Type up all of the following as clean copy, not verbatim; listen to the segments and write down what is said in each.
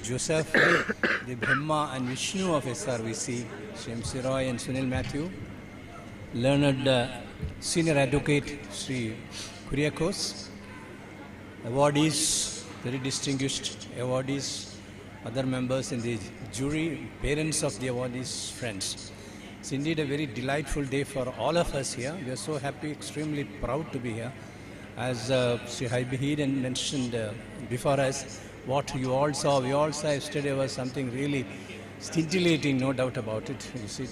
Joseph, the Brahma and Vishnu of Srvc, Srvc Roy and Sunil Matthew, learned senior advocate Sri Kuriakos, awardees, very distinguished awardees, other members in the jury, parents of the awardees, friends. It's indeed a very delightful day for all of us here. We are so happy, extremely proud to be here. As Sri Haibihidan mentioned before us, what you all saw, we all saw yesterday was something really scintillating, no doubt about it. You see,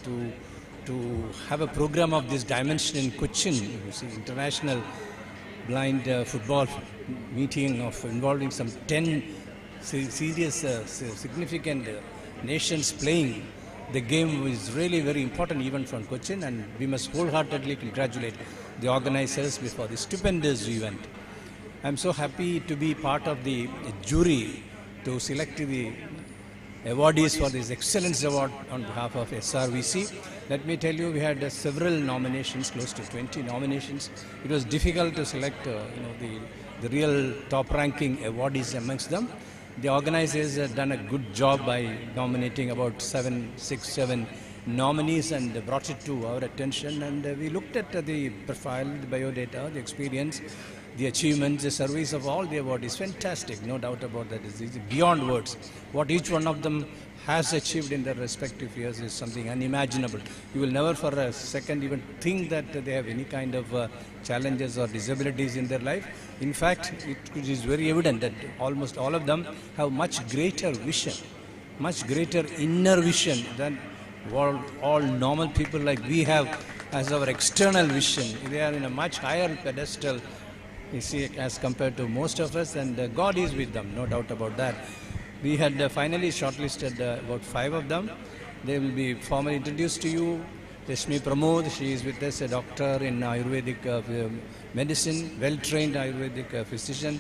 to have a program of this dimension in Cochin, you see, international blind football meeting of involving some 10 serious, significant nations playing. The game is really very important even from Cochin, and we must wholeheartedly congratulate the organizers for this stupendous event. I'm so happy to be part of the jury to select the awardees for this Excellence Award on behalf of Srvc. Let me tell you, we had several nominations, close to 20 nominations. It was difficult to select the real top-ranking awardees amongst them. The organizers have done a good job by nominating about 7 nominees and brought it to our attention. And we looked at the profile, the biodata, the experience, the achievements, the service of all the awardees. Fantastic, no doubt about that. It's beyond words. What each one of them has achieved in their respective years is something unimaginable. You will never for a second even think that they have any kind of challenges or disabilities in their life. In fact, it is very evident that almost all of them have much greater vision, much greater inner vision than all normal people like we have as our external vision. They are in a much higher pedestal, you see, as compared to most of us, and God is with them, no doubt about that. We had finally shortlisted about 5 of them. They will be formally introduced to you. Rashmi Pramod, she is with us, a doctor in Ayurvedic medicine, well-trained Ayurvedic physician.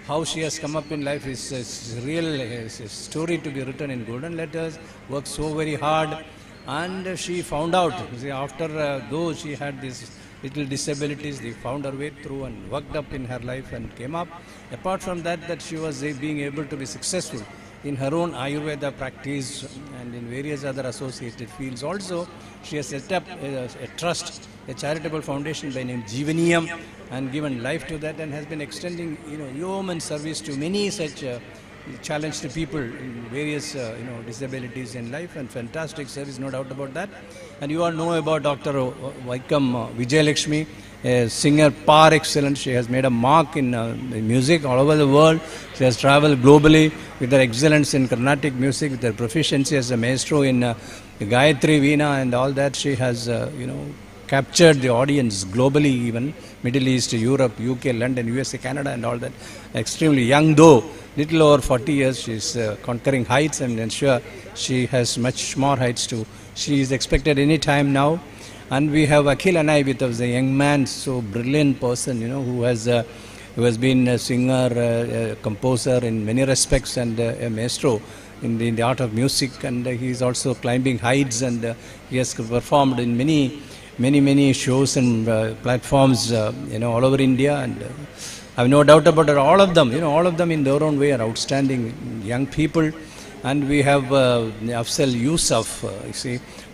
How she has come up in life is a real story to be written in golden letters, worked so very hard, and she found out, after though she had these little disabilities, they found her way through and worked up in her life and came up. Apart from that, that she was being able to be successful in her own Ayurveda practice and in various other associated fields. Also, she has set up a trust, a charitable foundation by name Jeevaniyam, and given life to that, and has been extending yeoman service to many such challenged people in various disabilities in life, and fantastic service, no doubt about that. And you all know about Dr. Vaikam Vijayalakshmi, a singer par excellence. She has made a mark in music all over the world. She has traveled globally with her excellence in Carnatic music, with her proficiency as a maestro in Gayatri Veena and all that. She has captured the audience globally, even Middle East, Europe, UK, London, USA, Canada and all that. Extremely young though, little over 40 years, she is conquering heights, and I'm sure she has much more heights too. She is expected any time now. And we have Akhil Anai with us, a young man, so brilliant person, who has been a singer, a composer in many respects, and a maestro in the art of music. And he is also climbing heights, and he has performed in many shows and platforms, all over India. And I have no doubt about it. All of them, in their own way are outstanding young people. And we have Afzal Yusuf,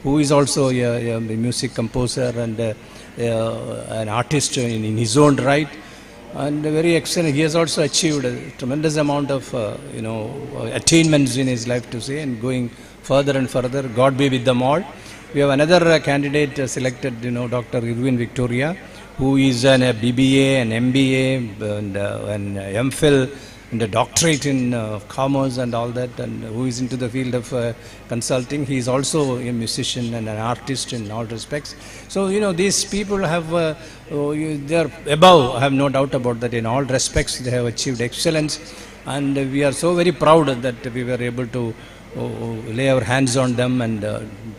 who is also a music composer and an artist in his own right, and very excellent. He has also achieved a tremendous amount of attainments in his life, to say, and going further and further. God be with them all. We have another candidate selected, Dr. Irwin Victoria, who is a BBA, an MBA, and an MPhil, and a doctorate in commerce and all that, and who is into the field of consulting. He is also a musician and an artist in all respects. So, these people have, they are above, I have no doubt about that. In all respects, they have achieved excellence, and we are so very proud that we were able to lay our hands on them and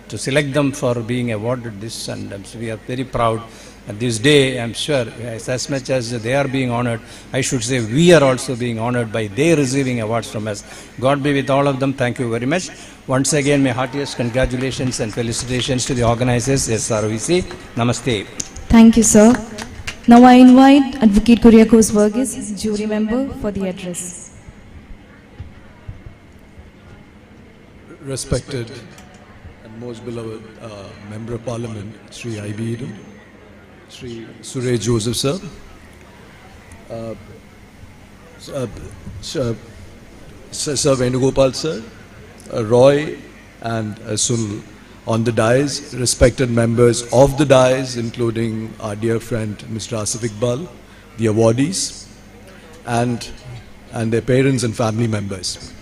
to select them for being awarded this, and so we are very proud. And this day, I'm sure, as much as they are being honored, I should say we are also being honored by their receiving awards from us. God be with all of them. Thank you very much. Once again, my heartiest congratulations and felicitations to the organizers, Srvc. Namaste. Thank you, sir. Now I invite Advocate Kuriakos Verghese, jury member, for the address. Respected and most beloved Member of Parliament, Sri I.B. Eden, Sri Srvc Joseph sir, Sir Venugopal sir, Roy and Sunil on the dais, respected members of the dais, including our dear friend Mr. Asif Iqbal, the awardees, and their parents and family members.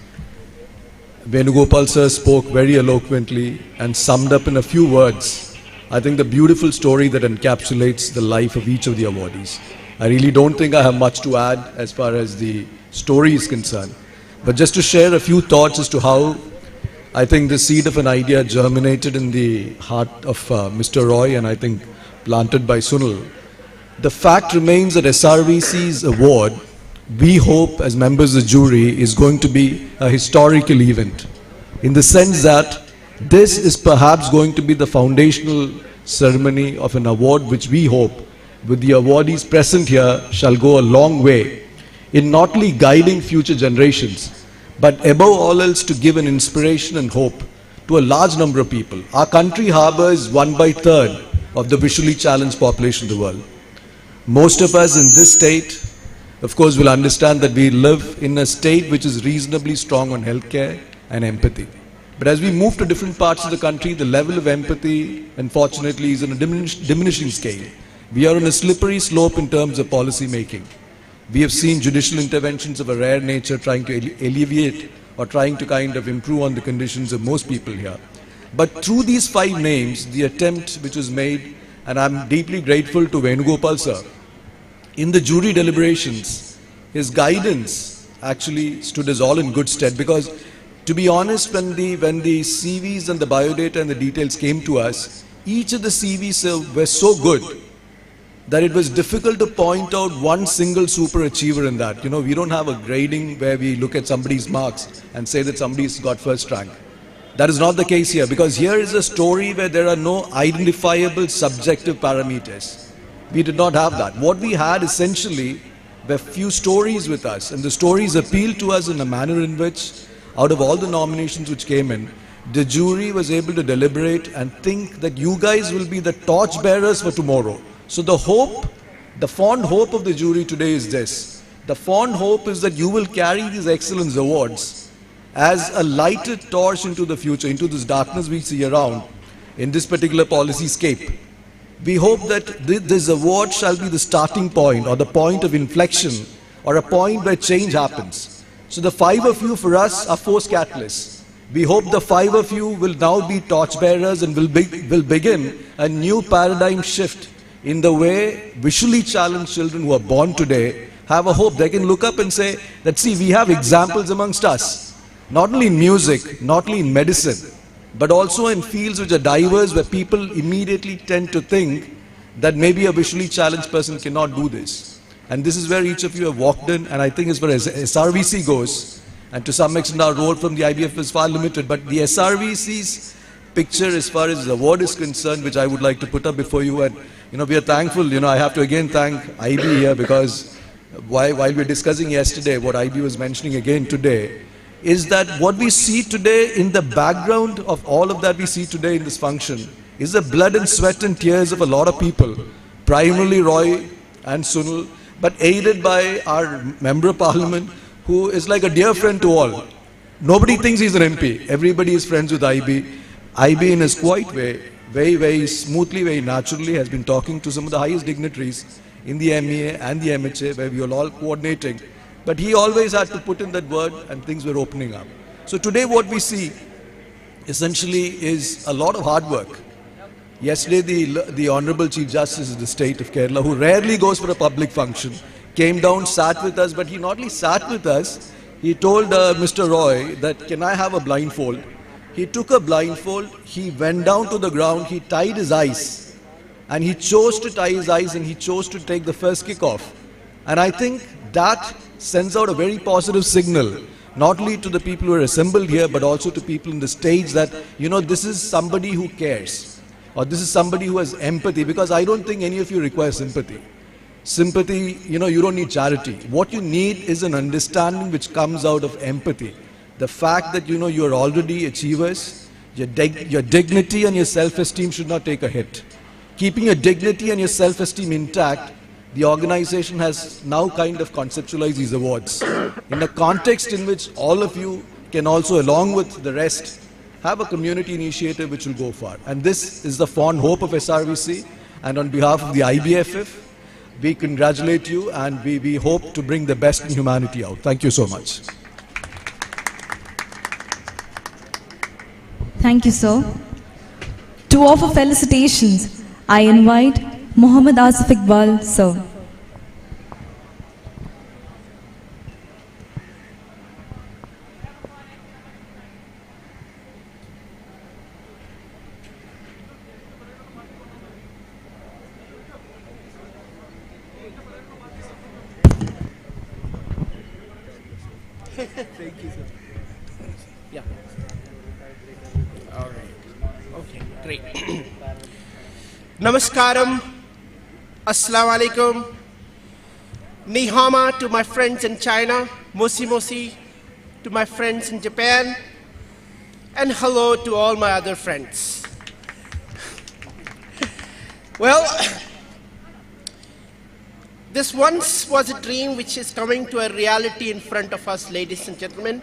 Venugopal sir spoke very eloquently and summed up in a few words, I think, the beautiful story that encapsulates the life of each of the awardees. I really don't think I have much to add as far as the story is concerned, but just to share a few thoughts as to how I think the seed of an idea germinated in the heart of Mr. Roy and I think planted by Sunil. The fact remains that SRVC's award, we hope as members of the jury, is going to be a historical event in the sense that this is perhaps going to be the foundational ceremony of an award which we hope, with the awardees present here, shall go a long way in not only guiding future generations, but above all else to give an inspiration and hope to a large number of people. Our country harbors 1/3 of the visually challenged population of the world. Most of us in this state, of course, will understand that we live in a state which is reasonably strong on healthcare and empathy. But as we move to different parts of the country, the level of empathy, unfortunately, is on a diminishing scale. We are on a slippery slope in terms of policy making. We have seen judicial interventions of a rare nature trying to alleviate or trying to kind of improve on the conditions of most people here. But through these 5 names, the attempt which was made, and I'm deeply grateful to Venugopal sir, in the jury deliberations, his guidance actually stood us all in good stead, because to be honest, when the CVs and the biodata and the details came to us, each of the CVs were so good that it was difficult to point out one single super achiever in that. You know, we don't have a grading where we look at somebody's marks and say that somebody's got first rank. That is not the case here, because here is a story where there are no identifiable subjective parameters. We did not have that. What we had essentially were few stories with us, and the stories appealed to us in a manner in which, out of all the nominations which came in, the jury was able to deliberate and think that you guys will be the torch bearers for tomorrow. So the hope, the fond hope of the jury today is this. The fond hope is that you will carry these excellence awards as a lighted torch into the future, into this darkness we see around in this particular policy scape. We hope that this award shall be the starting point or the point of inflection or a point where change happens. So the 5 of you for us are force catalysts. We hope the 5 of you will now be torchbearers and will begin a new paradigm shift in the way visually challenged children who are born today have a hope. They can look up and say that, see, we have examples amongst us, not only in music, not only in medicine, but also in fields which are diverse, where people immediately tend to think that maybe a visually challenged person cannot do this. And this is where each of you have walked in, and I think as far as SRVC goes, and to some extent our role from the IBF is far limited, but the SRVC's picture as far as the award is concerned, which I would like to put up before you, and we are thankful, I have to again thank IB here, because while we were discussing yesterday, what IB was mentioning again today, is that what we see today in the background of all of that we see today in this function is the blood and sweat and tears of a lot of people, primarily Roy and Sunil, but aided by our Member of Parliament, who is like a dear friend to all. Nobody thinks he's an MP. Everybody is friends with IB. IB in his quiet way, very, very smoothly, very naturally, has been talking to some of the highest dignitaries in the MEA and the MHA, where we are all coordinating. But he always had to put in that word, and things were opening up. So today what we see essentially is a lot of hard work. Yesterday the Honorable Chief Justice of the State of Kerala, who rarely goes for a public function, came down, sat with us, but he not only sat with us, he told Mr. Roy that, can I have a blindfold? He took a blindfold, he went down to the ground, he tied his eyes, and he chose to tie his eyes and he chose to take the first kick off. And I think that sends out a very positive signal, not only to the people who are assembled here, but also to people in the stage that, this is somebody who cares, or this is somebody who has empathy, because I don't think any of you require sympathy. Sympathy, you don't need charity. What you need is an understanding which comes out of empathy. the fact that you are already achievers, your dignity and your self-esteem should not take a hit. Keeping your dignity and your self-esteem intact, the organization has now kind of conceptualized these awards in a context in which all of you can also, along with the rest, have a community initiative which will go far. And this is the fond hope of SRVC. And on behalf of the IBFF, we congratulate you and we hope to bring the best in humanity out. Thank you so much. Thank you, sir. To offer felicitations, I invite Muhammad Asif Iqbal, sir. Thank you, sir. Yeah. All right. Okay, great. Namaskaram. Assalamu alaikum. Nihama to my friends in China. Mosi Mosi to my friends in Japan. And hello to all my other friends. Well, this once was a dream which is coming to a reality in front of us, ladies and gentlemen.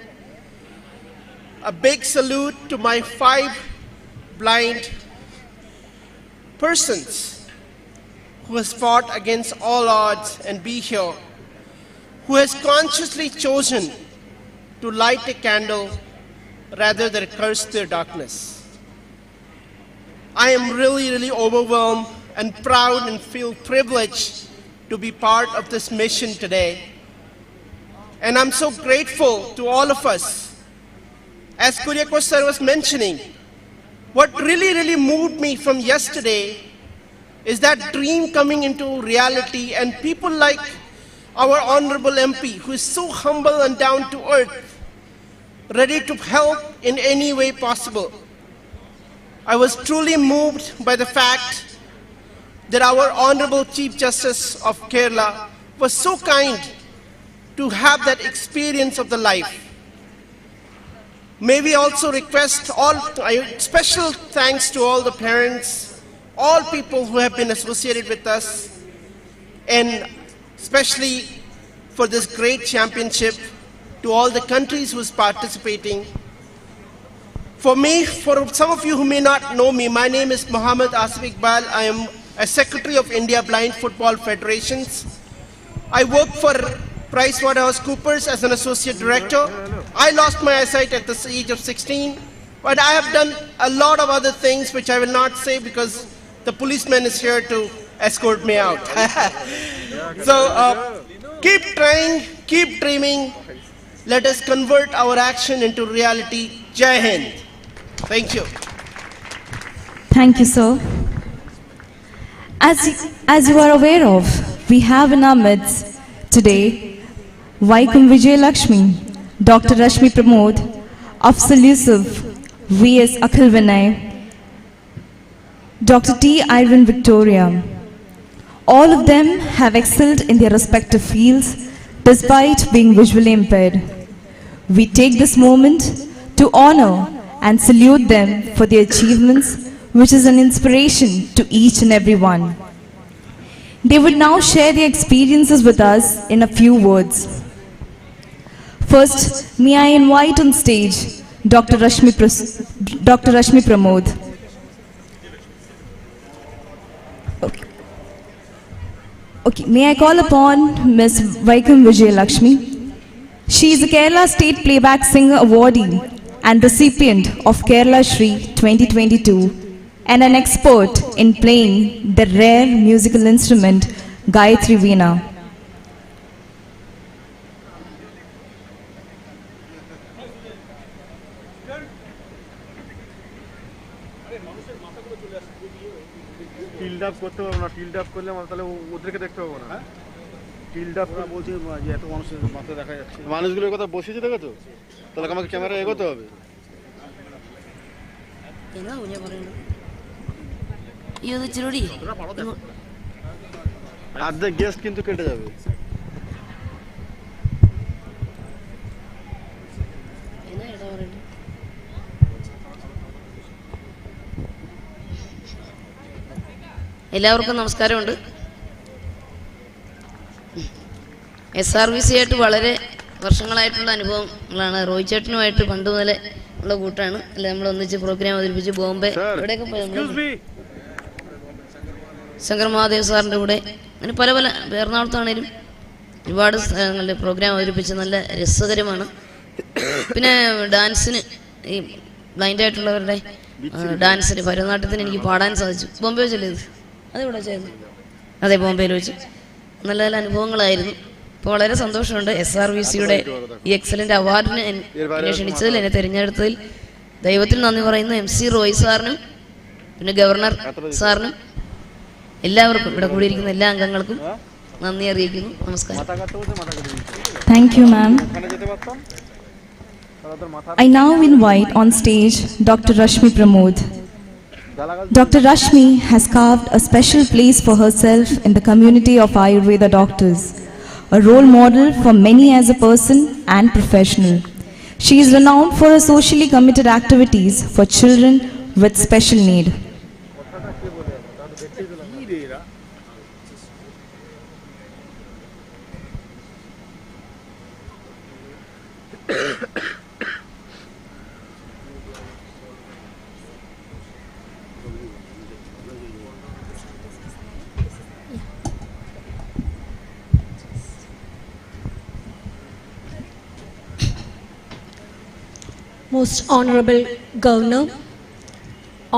A big salute to my 5 blind persons who has fought against all odds and be here, who has consciously chosen to light a candle rather than curse their darkness. I am really overwhelmed and proud and feel privileged to be part of this mission today. And I'm so grateful to all of us. As Kuryakos sir was mentioning, what really moved me from yesterday is that dream coming into reality and people like our Honorable MP, who is so humble and down to earth, ready to help in any way possible. I was truly moved by the fact that our Honorable Chief Justice of Kerala was so kind to have that experience of the life. May we also request special thanks to all the parents, all people who have been associated with us, and especially for this great championship, to all the countries who's participating. For me, for some of you who may not know me, my name is Muhammad Asif Iqbal. I am a Secretary of India Blind Football Federations. I work for PricewaterhouseCoopers as an Associate Director. I lost my eyesight at the age of 16, but I have done a lot of other things which I will not say because the policeman is here to escort me out. So keep trying, keep dreaming. Let us convert our action into reality. Jai Hind. Thank you. Thank you, sir. As you are aware of, we have in our midst today Vaikum Vijay Lakshmi, Dr. Rashmi Pramod, Afzal Yusuf, V.S. Akhil Vinay, Dr. T. Irwin Victoria. All of them have excelled in their respective fields despite being visually impaired. We take this moment to honor and salute them for their achievements, which is an inspiration to each and every one. They would now share their experiences with us in a few words. First, may I invite on stage Dr. Rashmi Pramod. Okay, may I call upon Ms. Vaikum Vijay Lakshmi. She is a Kerala State Playback Singer Awardee and recipient of Kerala Shri 2022 and an expert in playing the rare musical instrument Gayatri Veena. Tilted up করতে পারবো না, tilted up করলে তাহলে ওদেরকে দেখতে পাবো না। Tilted up বলছি যে এত মানুষের মাথা দেখা যাচ্ছে, মানুষগুলোর কথা বসেছে দেখেছো, তাহলে আমাকে ক্যামেরা এগোতে হবে। অর্ধেক গেস্ট কিন্তু কেটে যাবে। എല്ലാവർക്കും നമസ്കാരമുണ്ട്. SRVC ആയിട്ട് വളരെ വർഷങ്ങളായിട്ടുള്ള അനുഭവങ്ങളാണ്. റോയ് ചേട്ടനുമായിട്ട് പണ്ട് മുതലേ ഉള്ള കൂട്ടാണ്. അല്ല, നമ്മൾ ഒന്നിച്ച് പ്രോഗ്രാം അവതരിപ്പിച്ച് ബോംബെ എവിടെയൊക്കെ പോയി, ശങ്കർ മഹാദേവ് സാറിൻ്റെ കൂടെ, അങ്ങനെ പല പല എറണാകുളത്താണേലും ഒരുപാട് സ്ഥലങ്ങളിൽ പ്രോഗ്രാം അവതരിപ്പിച്ച് നല്ല രസകരമാണ്. പിന്നെ ഡാൻസിന്, ഈ ബ്ലൈൻഡായിട്ടുള്ളവരുടെ ഡാൻസിന്, ഭരതനാട്യത്തിന് എനിക്ക് പാടാൻ സാധിച്ചു. ബോംബെ വെച്ചല്ലേ ഇത്? അതെവിടെ വെച്ചായിരുന്നു? അതെ, ബോംബെയിൽ വെച്ച്. നല്ല നല്ല അനുഭവങ്ങളായിരുന്നു. ഇപ്പോൾ വളരെ സന്തോഷമുണ്ട്. SRVCയുടെ ഈ എക്സലൻ്റ് അവാർഡിന് എന്നെ ക്ഷണിച്ചതിൽ, എന്നെ തിരഞ്ഞെടുത്തതിൽ ദൈവത്തിൽ നന്ദി പറയുന്നു. MC റോയ് സാറിനും പിന്നെ ഗവർണർ സാറിനും എല്ലാവർക്കും, ഇവിടെ കൂടിയിരിക്കുന്ന എല്ലാ അംഗങ്ങൾക്കും നന്ദി അറിയിക്കുന്നു. നമസ്കാരം. Thank you, ma'am. I now invite on stage Dr. Rashmi Pramod. Dr. Rashmi has carved a special place for herself in the community of Ayurveda doctors, a role model for many as a person and professional. She is renowned for her socially committed activities for children with special need. Most Honorable Governor,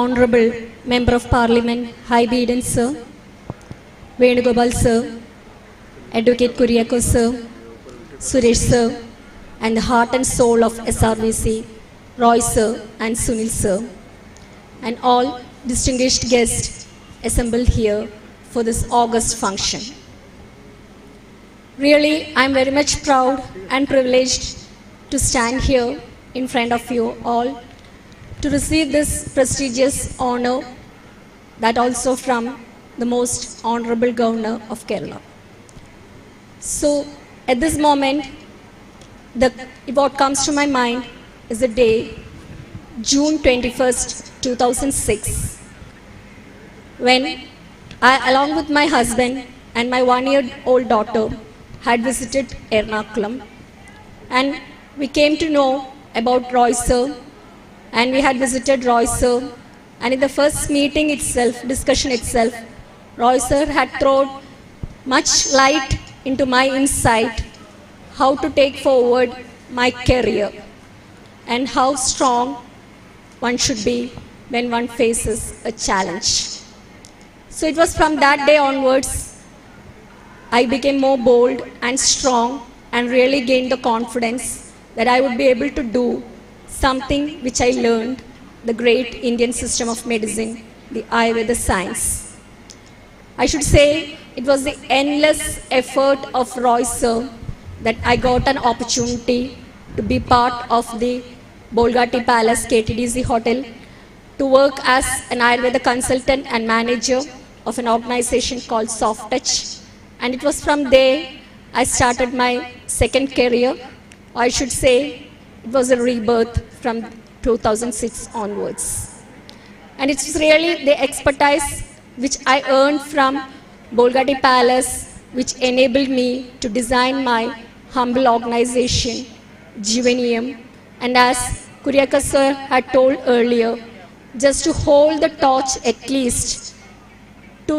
Honorable Member of Parliament, High Beeden Sir, Venugopal Sir, Advocate Kuriakose Sir, Suresh Sir, and the heart and soul of SRVC, Roy Sir and Sunil Sir, and all distinguished guests assembled here for this august function. Really, I am very much proud and privileged to stand here in front of you all to receive this prestigious honor, that also from the most honorable governor of Kerala. So at this moment, what comes to my mind is the day June 21st, 2006, when I, along with my husband and my 1-year-old daughter, had visited Ernakulam, and we came to know about Roy Sir, and we had visited Roy Sir, and in the first meeting itself, discussion itself, Roy Sir had thrown much light into my insight, how to take forward my career and how strong one should be when one faces a challenge. So it was from that day onwards, I became more bold and strong and really gained the confidence that I would be able to do something which I learned, the great Indian system of medicine, the Ayurveda science. I should say it was the endless effort of Roy Sir that I got an opportunity to be part of the Bolgati Palace KTDC Hotel, to work as an Ayurveda consultant and manager of an organization called Soft Touch. And it was from there I started my second career. I should say it was a rebirth from 2006 onwards. And it's really the expertise which I earned from Bolgati Palace which enabled me to design my humble organization, Jivanium. And as Kuriakose Sir had told earlier, just to hold the torch at least, to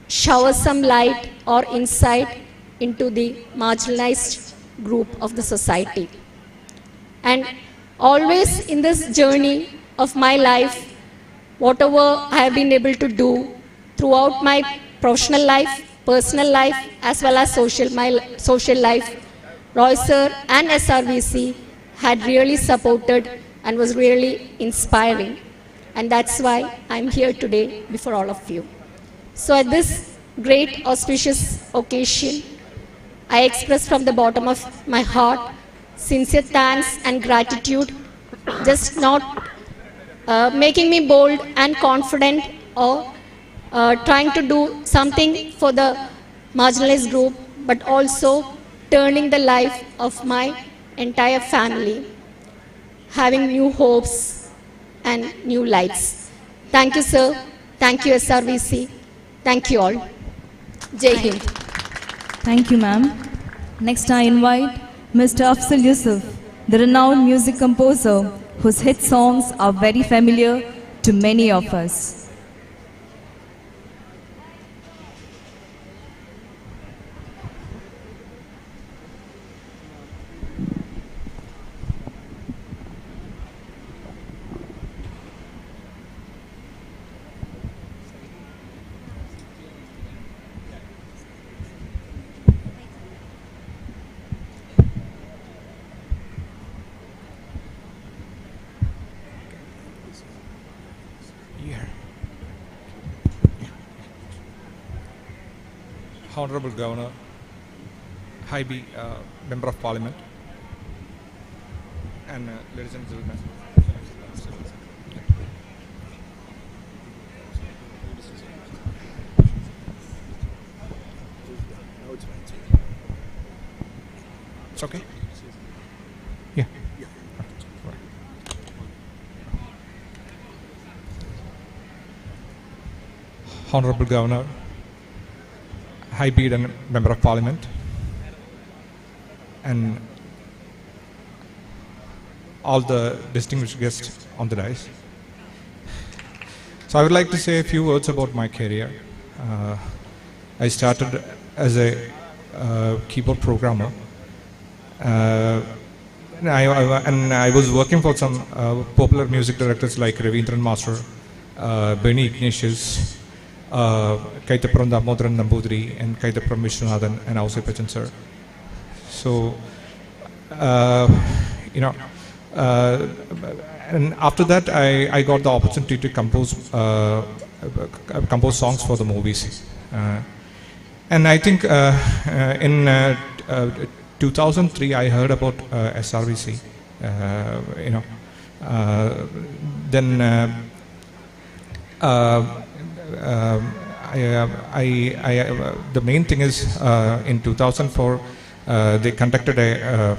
shower some light or insight into the marginalized group of the society. And always in this journey of my life, whatever I have been able to do throughout my professional life, personal life, as well as social life, Roy Sir and SRVC had really supported and was really inspiring. And that's why I'm here today before all of you. So at this great auspicious occasion, I express from the bottom of my heart sincere thanks and gratitude, just not making me bold and confident or trying to do something for the marginalized group, but also turning the life of my entire family, having new hopes and new lights. Thank you, sir. Thank you, SRVC. Thank you all. Jai Hind. Thank you, ma'am. Next, I invite Mr. Afzal Yusuf, the renowned music composer whose hit songs are very familiar to many of us. Honorable Governor, High B, Member of Parliament, and ladies and gentlemen. It's okay? Yeah. Honorable Governor, High Beard and Member of Parliament, and all the distinguished guests on the dais. So I would like to say a few words about my career. I started as a keyboard programmer, and I was working for some popular music directors like Ravindran Master, Benny Ignatius, Kaitappuram Damodharan Nambudiri, and Kaitappuram Vishwanathan, and Ausai Pachan sir. So, and after that I got the opportunity to compose songs for the movies. And I think in 2003 I heard about Srvc. The main thing is in 2004 they conducted a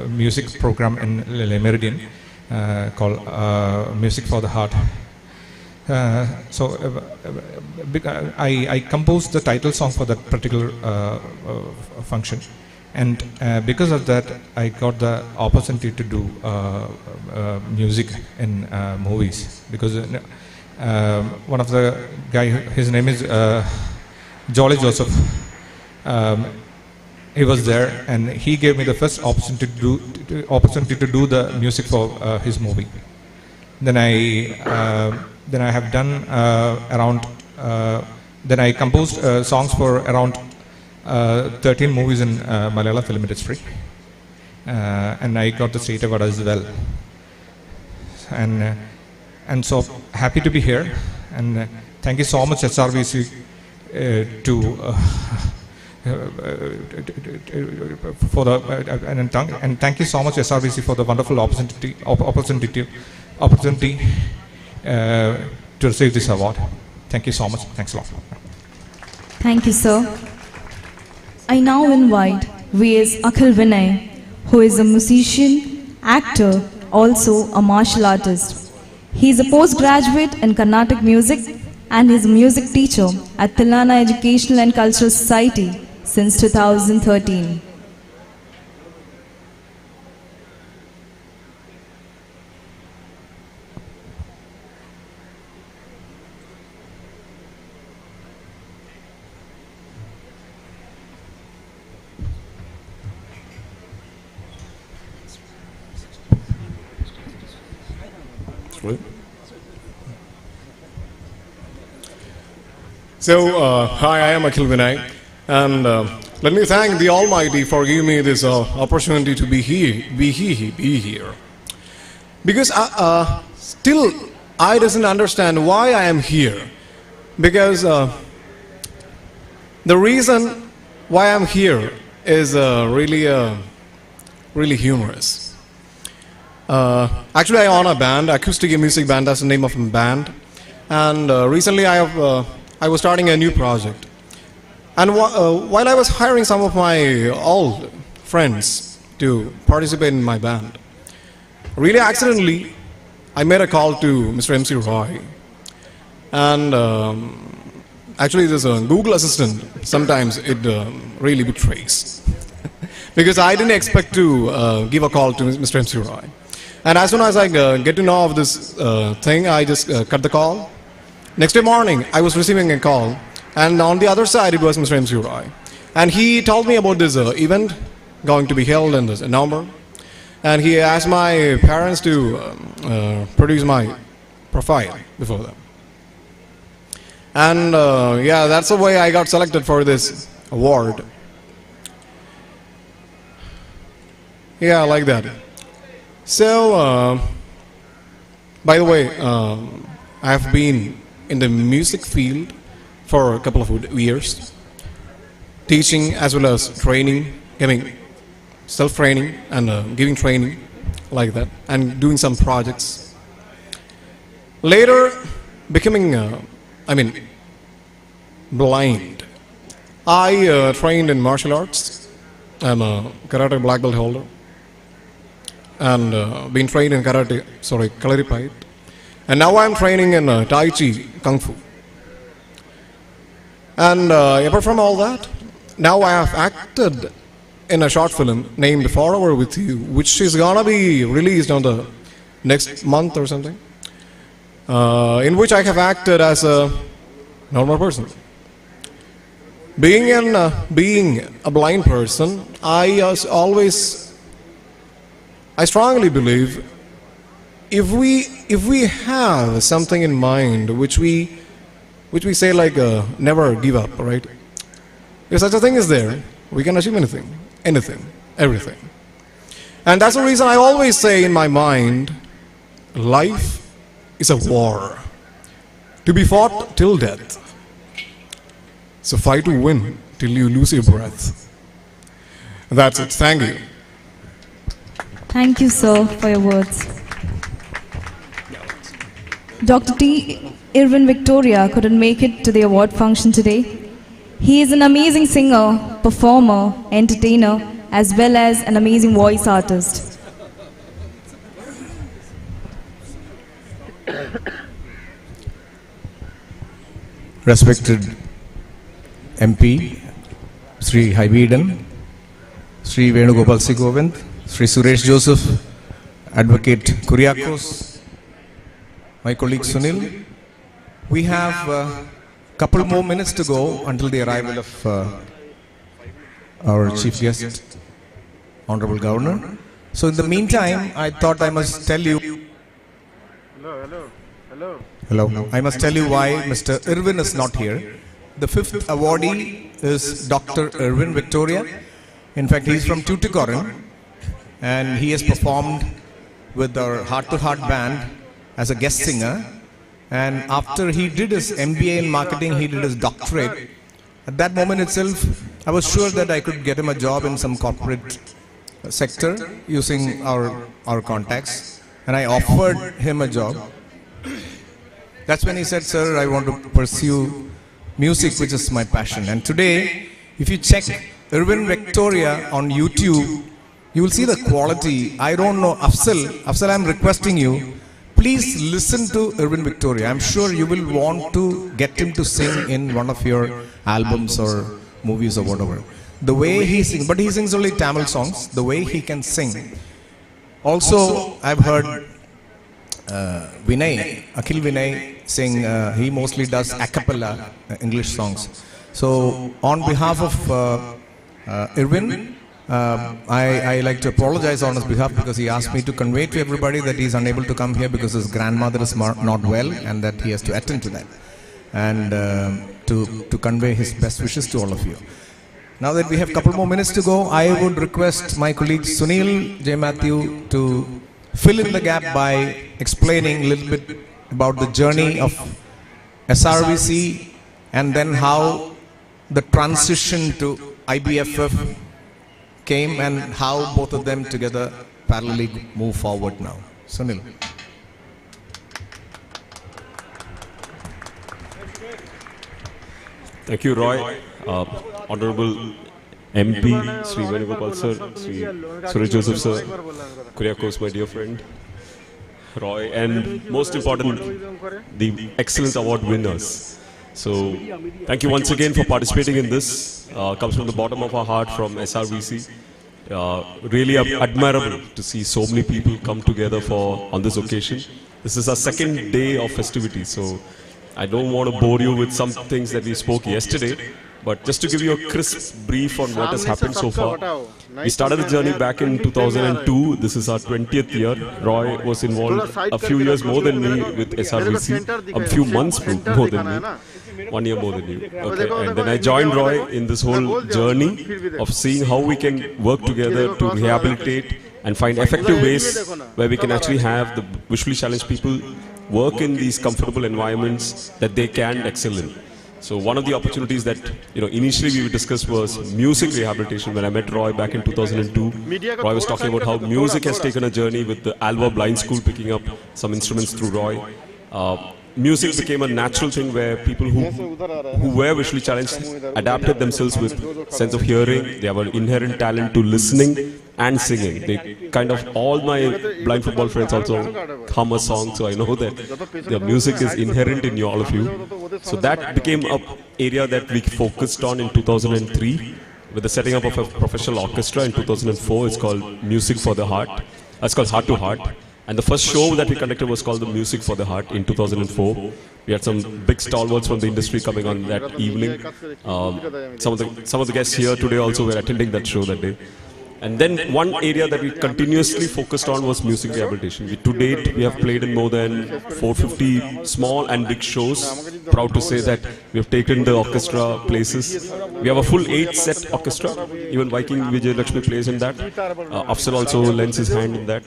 music program in Le Méridien called Music for the Heart. I composed the title song for that particular function, and because of that I got the opportunity to do music in movies, because one of the guy, his name is Jolly Joseph, he was there and he gave me the first opportunity to do the music for his movie. Then I have done then I composed songs for around 13 movies in Malayalam film industry, and I got the state award as well. And so happy to be here, and thank you so much Srvc and thank you so much Srvc for the wonderful opportunity to receive this award. Thank you so much. Thanks a lot. Thank you, sir. I now invite V.S. Akhil Vinay, who is a musician, actor, also a martial artist. He is a postgraduate in Carnatic music and is a music teacher at Tilana Educational and Cultural Society since 2013. So, hi, I am Akhil Vinay, and let me thank the Almighty for giving me this opportunity to be here. Because still, I doesn't understand why I am here. Because the reason why I'm here is really humorous. Actually, I own a band, acoustic music band. That's the name of my band. And recently, I was starting a new project. And while I was hiring some of my old friends to participate in my band, really accidentally, I made a call to Mr. MC Roy. And actually this Google Assistant, sometimes it really betrays. Because I didn't expect to give a call to Mr. MC Roy. And as soon as I get to know of this thing, I just cut the call. Next day morning, I was receiving a call, and on the other side, it was Mr. MC Roy. And he told me about this event going to be held in this November. And he asked my parents to produce my profile before them. And yeah, that's the way I got selected for this award. Yeah, like that. So, by the way, I have been in the music field for a couple of years, teaching as well as training, giving self-training and giving training like that, and doing some projects. Later, becoming, blind. I trained in martial arts. I'm a karate black belt holder. And been trained in karate, Kalaripayat. And now I'm training in Tai Chi, Kung Fu. And apart from all that, now I have acted in a short film named Forever With You, which is gonna be released on the next month or something, in which I have acted as a normal person. Being a blind person, I strongly believe if we have something in mind which we say like never give up, right? If such a thing is there, we can achieve anything, everything. And that's the reason I always say in my mind, life is a war to be fought till death. So fight to win till you lose your breath. That's it. Thank you. Thank you, sir, for your words. Dr. T. Irwin Victoria couldn't make it to the award function today. He is an amazing singer, performer, entertainer, as well as an amazing voice artist. Respected MP, Sri Haivedan, Sri Venugopal Govind, Sri Suresh Joseph, Advocate Kuriakos, my colleague Sunil. We have a couple more minutes to go until the arrival of our chief guest, Honorable Governor. So in the meantime, I thought I must tell you. Hello. I must tell you why Mr. Irwin is not here. The fifth awardee is Dr. Irwin Victoria. In fact, he is from Tuticorin, and he has performed with our Heart to Heart band as a guest singer. And after he did his MBA in marketing, he did his doctorate. At that moment itself, I was sure that I could get him a job in some corporate sector using our contacts. And I offered him a job. That's when he said, "Sir, I want to pursue music, which is my passion." And today, if you check Irwin Victoria on YouTube, you will see the quality. I don't know, Afsal, I'm requesting you, please listen to Irwin Victoria. I'm sure you will want to get him to sing in one of your albums or movies or whatever. The way he sings, but he sings only Tamil songs, the way he can sing. Also, I've heard Akhil Vinay sing, he mostly does a cappella English songs. So, on behalf of Irwin, I like to apologize on his behalf because he asked me to convey to everybody that he is unable to come here because his grandmother is not well and that he has to attend to that. And to convey his best wishes to all of you. Now that we have a couple more minutes to go, I would request my colleague Sunil J. Matthew to fill in the gap by explaining a little bit about the journey of Srvc and then how the transition to IBFF came and how both of them together parallelly move forward now. Sunil. Thank you, Roy. Honorable MP, Sri Venugopal sir, Sri Suresh Joseph sir, Kuriakos, my dear friend, Roy, and most important, the excellence award winners. So thank you once again for participating in this. Comes from the bottom of our heart from SRVC. Really admirable to see so many people come together on this occasion. This is our second day of festivities, so I don't want to bore you with some things that we spoke yesterday, but just to give you a crisp brief on what has happened so far. We started the journey back in 2002. This is our 20th year. Roy was involved a few years more than me with SRVC, a few months more than me. 1 year more than you. Okay. And then I joined Roy in this whole journey of seeing how we can work together to rehabilitate and find effective ways where we can actually have the visually challenged people work in these comfortable environments that they can excel in. So one of the opportunities that initially we discussed was music rehabilitation. When I met Roy back in 2002, Roy was talking about how music has taken a journey with the Alva Blind School picking up some instruments through Roy. Music became a natural thing where people who were visually challenged adapted themselves with sense of hearing. They have an inherent talent to listening and singing. They all my blind football friends also hum a song, so I know that the music is inherent in all of you. So that became an area that we focused on in 2003 with the setting up of a professional orchestra. In 2004, it's called Music for the Heart. It's called Heart to Heart. And the first show that we conducted was called the Music for the Heart in 2004. We had some big stalwarts from the industry coming on that evening. Some of the guests here today also were attending that show that day. And then one area that we continuously focused on was music rehabilitation. To date, we have played in more than 450 small and big shows. Proud to say that we have taken the orchestra places. We have a full 8-set orchestra. Even Viking Vijay Lakshmi plays in that. Afsar also lends his hand in that.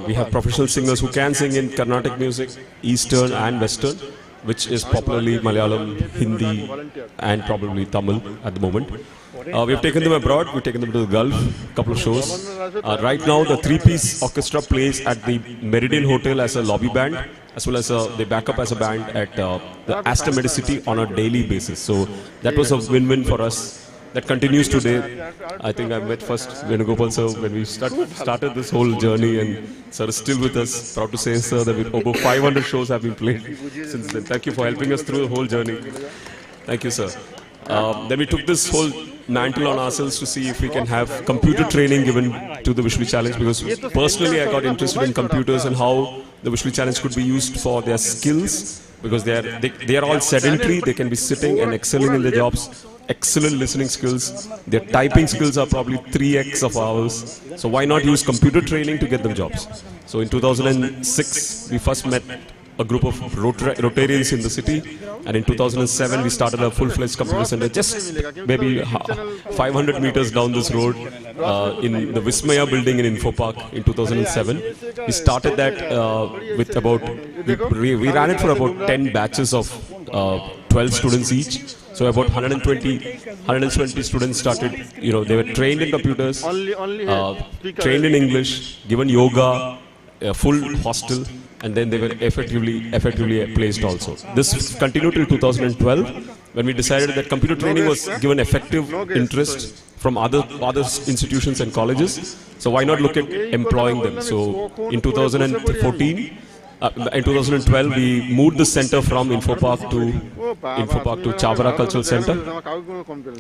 We have professional singers who can sing in Carnatic music, Eastern and Western, which is popularly Malayalam, Hindi and probably Tamil at the moment. We have taken them abroad, we've taken them to the Gulf, a couple of shows. Right now the 3-piece orchestra plays at the Meridian Hotel as a lobby band, as well as they back up as a band at the Astor Medicity on a daily basis. So that was a win-win for us. That continues today. I think I met first Venugopal sir when we started this whole journey, and sir is still with us. Proud to say, sir, that with over 500 shows have been played since then. Thank you for helping us through the whole journey. Thank you, sir. Then we took this whole mantle on ourselves to see if we can have computer training given to the visually challenged, because personally I got interested in computers and how the visually challenged could be used for their skills, because they are all sedentary. They can be sitting and excelling in their jobs. Excellent listening skills. Their typing skills are probably 3x of ours. So why not use computer training to get them jobs? So in 2006, we first met a group of Rotarians in the city, and in 2007 we started a full-fledged computer center just maybe 500 meters down this road in the Vismaya building in Info Park in 2007. We started that with about, we ran it for about 10 batches of 12 students each. So about 120 students started, they were trained in computers, trained in English, given yoga, a full hostel, and then they were effectively placed also. This continued till 2012, when we decided that computer training was given effective interest from other institutions and colleges. So why not look at employing them? So in 2012, we moved the center from Info Park to Chavara Cultural Center.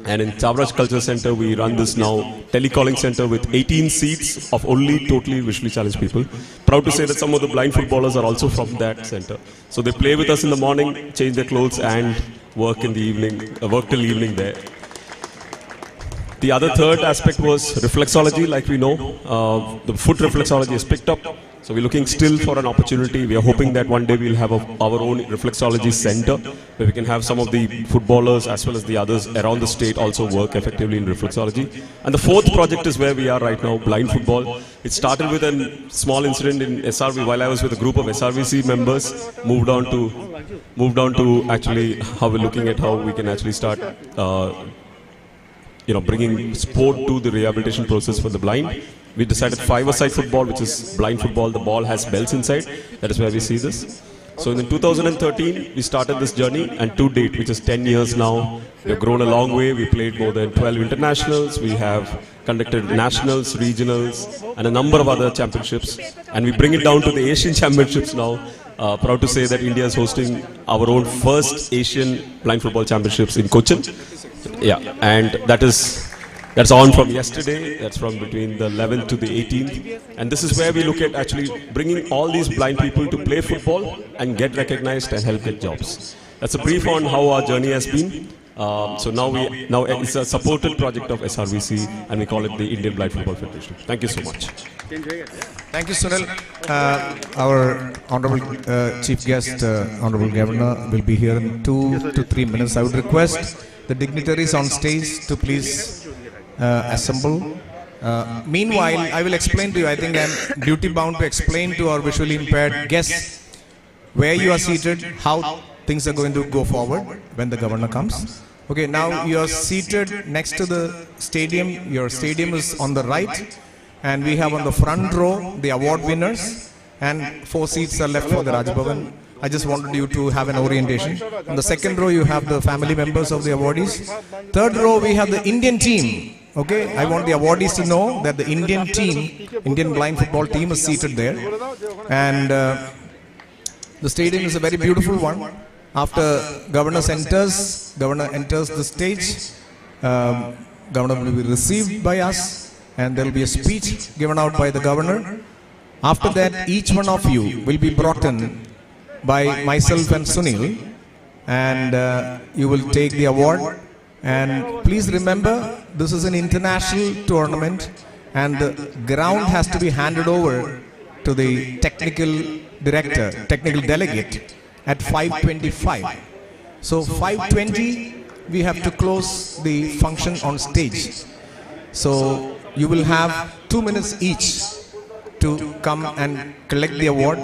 And in Chavara Cultural Center, we run this now telecalling center with 18 seats of only totally visually challenged people. Proud to say that some of the blind footballers are also from that center. So they play with us in the morning, change their clothes, and work in the evening, work till evening there. The other third aspect was reflexology. Like we know, the foot reflexology is picked up. So we're looking still for an opportunity. We are hoping that one day we'll have our own reflexology center where we can have some of the footballers as well as the others around the state also work effectively in reflexology. And the fourth project is where we are right now, blind football. It started with a small incident in SRV while I was with a group of SRVC members. Moved on to actually how we're looking at how we can actually start bringing sport to the rehabilitation process for the blind. We decided 5-a-side football, which is blind football. The ball has bells inside. That is where we see this. So in 2013, we started this journey, and to date, which is 10 years now, we have grown a long way. We played more than 12 internationals. We have conducted nationals, regionals, and a number of other championships. And we bring it down to the Asian championships now. proud to say that India is hosting our own first Asian Blind Football Championships in Cochin. Yeah, and that's on from yesterday. That's from between the 11th to the 18th. And this is where we look at actually bringing all these blind people to play football and get recognized and help get jobs. That's a brief on how our journey has been. So now it's a supported project of SRVC, and we call it the Indian Blind Football Federation. Thank you so much. Thank you, Sunil. Our Honorable Chief Guest, Honorable Governor, will be here in 2 to 3 minutes. I would request the dignitaries on stage to please assemble. Meanwhile, I will explain to you, I think I am duty bound to explain to our visually impaired guests where you are seated, how things are going to go forward when the governor comes. Okay, now you are seated next to the stadium. Your stadium is on the right, and we have on the front row the award winners, and 4 seats are left for the Raj Bhavan. I just wanted you to have an orientation. On the second row, you have the family members of the awardees. Third row, we have the Indian team. Okay, I want the awardees to know that the Indian team, Indian blind football team, is seated there. And the stadium is a very beautiful one. After governor enters the stage, governor will be received by us, and there will be a speech given out by the governor. After that, each one of you will be brought in by myself and Sunil, and you will take the award. And please remember, this is an international tournament, and the ground has to be handed over to the technical delegate at 5:25. So 5:20 we have to close the function on stage. So you will have 2 minutes each to come and collect the award,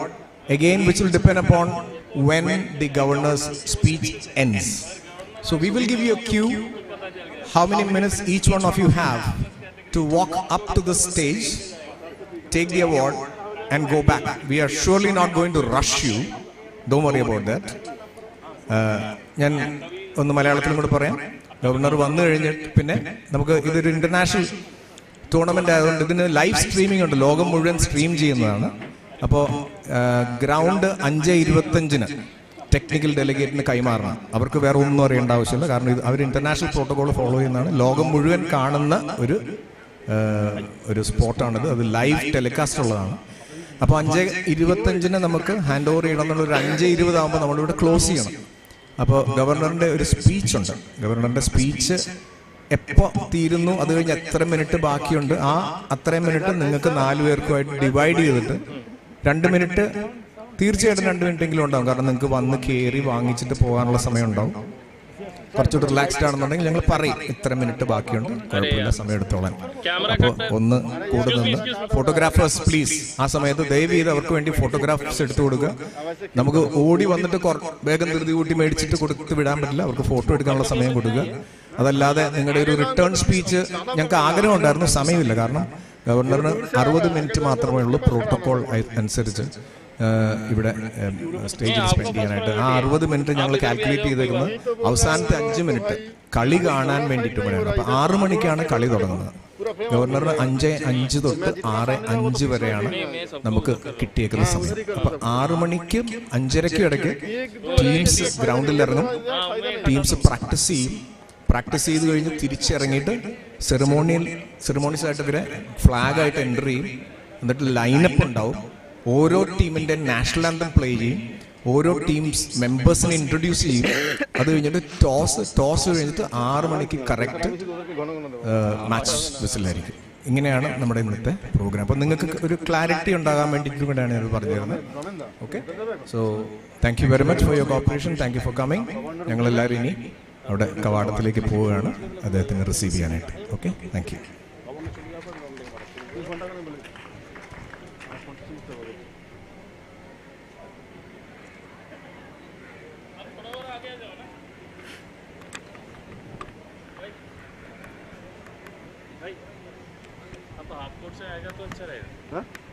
again which will depend upon when the governor's speech ends. So we will give you a cue how many minutes each one of you have to walk up to the stage, take the award and go back. We are surely not going to rush you. Don't worry about that. ഞാൻ ഒന്ന് മലയാളത്തിലും കൂടെ പറയാം. Governor വന്നു കഴിഞ്ഞിട്ട് പിന്നെ നമുക്ക് ഇതൊരു ഇന്റർനാഷണൽ ടൂർണമെന്റ് ആയതുകൊണ്ട് ഇതിന് ലൈവ് സ്ട്രീമിംഗ് ഉണ്ട്, ലോകം മുഴുവൻ സ്ട്രീം ചെയ്യുന്നതാണ്. അപ്പോൾ ഗ്രൗണ്ട് 5:25 ടെക്നിക്കൽ ഡെലിഗേറ്റിന് കൈമാറണം. അവർക്ക് വേറെ ഒന്നും അറിയേണ്ട ആവശ്യമില്ല, കാരണം ഇത് അവർ ഇന്റർനാഷണൽ പ്രോട്ടോകോൾ ഫോളോ ചെയ്യുന്നതാണ്. ലോകം മുഴുവൻ കാണുന്ന ഒരു സ്പോർട്ടാണിത്. അത് ലൈവ് ടെലികാസ്റ്റ് ഉള്ളതാണ്. അപ്പോൾ 5:25 നമുക്ക് ഹാൻഡ് ഓവർ ചെയ്യണം എന്നുള്ളൊരു 5:20 ആകുമ്പോൾ നമ്മളിവിടെ ക്ലോസ് ചെയ്യണം. അപ്പോൾ ഗവർണറിൻ്റെ ഒരു സ്പീച്ചുണ്ട്. ഗവർണറിൻ്റെ സ്പീച്ച് എപ്പോൾ തീരുന്നു, അത് കഴിഞ്ഞ് എത്ര മിനിറ്റ് ബാക്കിയുണ്ട്, അത്രയും മിനിറ്റ് നിങ്ങൾക്ക് 4 പേർക്കുമായിട്ട് ഡിവൈഡ് ചെയ്തിട്ട് 2 മിനിറ്റ്, തീർച്ചയായിട്ടും 2 മിനിറ്റെങ്കിലും ഉണ്ടാവും. കാരണം നിങ്ങൾക്ക് വന്ന് കയറി വാങ്ങിച്ചിട്ട് പോകാനുള്ള സമയം ഉണ്ടാവും. കുറച്ചുകൂടി റിലാക്സ്ഡ് ആണെന്നുണ്ടെങ്കിൽ ഞങ്ങൾ പറയും ഇത്ര മിനിറ്റ് ബാക്കിയുണ്ട്, കുഴപ്പമില്ല, സമയം എടുത്തോളാൻ. അപ്പോൾ ഒന്ന് കൂടെ നിന്ന് ഫോട്ടോഗ്രാഫേഴ്സ് പ്ലീസ് ആ സമയത്ത് ദയവ് ചെയ്ത് അവർക്ക് വേണ്ടി ഫോട്ടോഗ്രാഫ്സ് എടുത്തു കൊടുക്കുക. നമുക്ക് ഓടി വന്നിട്ട് വേഗം ധൃതി കൂട്ടി മേടിച്ചിട്ട് കൊടുത്ത് വിടാൻ പറ്റില്ല, അവർക്ക് ഫോട്ടോ എടുക്കാനുള്ള സമയം കൊടുക്കുക. അതല്ലാതെ നിങ്ങളുടെ ഒരു റിട്ടേൺ സ്പീച്ച് ഞങ്ങൾക്ക് ആഗ്രഹം ഉണ്ടായിരുന്നു, സമയമില്ല. കാരണം ഗവർണറിന് 60 മിനിറ്റ് മാത്രമേ ഉള്ളൂ പ്രോട്ടോകോൾ അനുസരിച്ച് ഇവിടെ സ്റ്റേജിൽ സ്പെൻഡ് ചെയ്യാനായിട്ട്. ആ 60 മിനിറ്റ് ഞങ്ങൾ കാൽക്കുലേറ്റ് ചെയ്തേക്കുന്നത് അവസാനത്തെ 5 മിനിറ്റ് കളി കാണാൻ വേണ്ടിയിട്ട് വേണം. അപ്പോൾ 6 മണിക്കാണ് കളി തുടങ്ങുന്നത്. ഗവർണറിന് 5:05 തൊട്ട് 6:05 വരെയാണ് നമുക്ക് കിട്ടിയേക്കുന്ന സമയം. അപ്പോൾ 6 മണിക്കും 5:30ക്കും ഇടയ്ക്ക് ടീംസ് ഗ്രൗണ്ടിൽ ഇറങ്ങും, ടീംസ് പ്രാക്ടീസ് ചെയ്യും. പ്രാക്ടീസ് ചെയ്ത് കഴിഞ്ഞ് തിരിച്ചിറങ്ങിയിട്ട് സെറിമോണീസ് ആയിട്ട് ഇവരെ ഫ്ലാഗായിട്ട് എൻ്റർ ചെയ്യും. എന്നിട്ട് ലൈനപ്പ് ഉണ്ടാവും. ഓരോ ടീമിൻ്റെ നാഷണൽ ആന്തം പ്ലേ ചെയ്യും, ഓരോ ടീംസ് മെമ്പേഴ്സിനെ ഇൻട്രൊഡ്യൂസ് ചെയ്യും. അത് കഴിഞ്ഞിട്ട് ടോസ് കഴിഞ്ഞിട്ട് 6 മണിക്ക് കറക്റ്റ് മാച്ച് വിസിലായിരിക്കും. ഇങ്ങനെയാണ് നമ്മുടെ ഇന്നത്തെ പ്രോഗ്രാം. അപ്പോൾ നിങ്ങൾക്ക് ഒരു ക്ലാരിറ്റി ഉണ്ടാകാൻ വേണ്ടിയിട്ട് കൂടെയാണ് ഞാൻ പറഞ്ഞു തരുന്നത്. Okay, so thank you very much for your corporation. Thank you for coming. ഞങ്ങളെല്ലാവരും ഇനി അവിടെ കവാടത്തിലേക്ക് പോവുകയാണ് അദ്ദേഹത്തിന് റിസീവ് ചെയ്യാനായിട്ട്. Okay, thank you.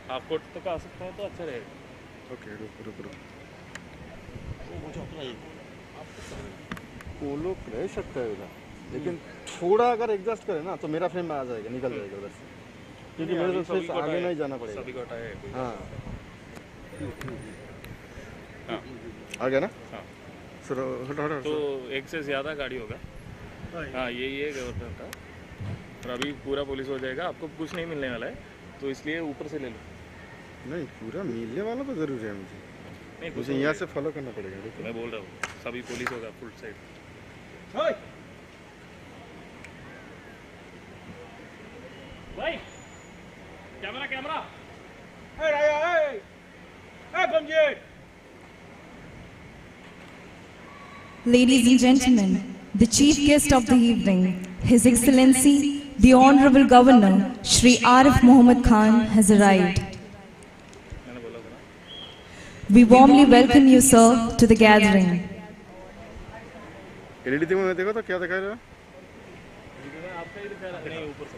Half court तक आ सकता है तो अच्छा रहेगा. ओके, रुक वो लोग रह सकता है उधर, लेकिन थोड़ा अगर एडजस्ट करे ना तो मेरा फ्रेम में आ जाएगा, निकल जाएगा उधर से, क्योंकि मेरे से आगे नहीं जाना पड़ेगा. हाँ, आ गया ना? हाँ सर हटो तो एक से ज़्यादा गाड़ी होगा। हाँ यही है गवर्नर का। और अभी पूरा पुलिस हो जाएगा, आपको कुछ नहीं मिलने वाला है, तो इसलिए ऊपर से ले लो। नहीं पूरा मिलने वाला तो ज़रूर है मुझे। नहीं मुझे यहाँ से फॉलो करना पड़ेगा। मैं बोल रहा हूँ सभी पुलिस होगा फुल साइड। भाई camera camera Ladies and gentlemen, the chief guest of the evening, His Excellency, the Honorable Governor, Shri Arif Muhammad Khan has arrived. We warmly welcome you, sir, to the gathering. LED में देखो तो क्या दिखा रहा है? आपका ही दिखा रहा है। नहीं ऊपर से।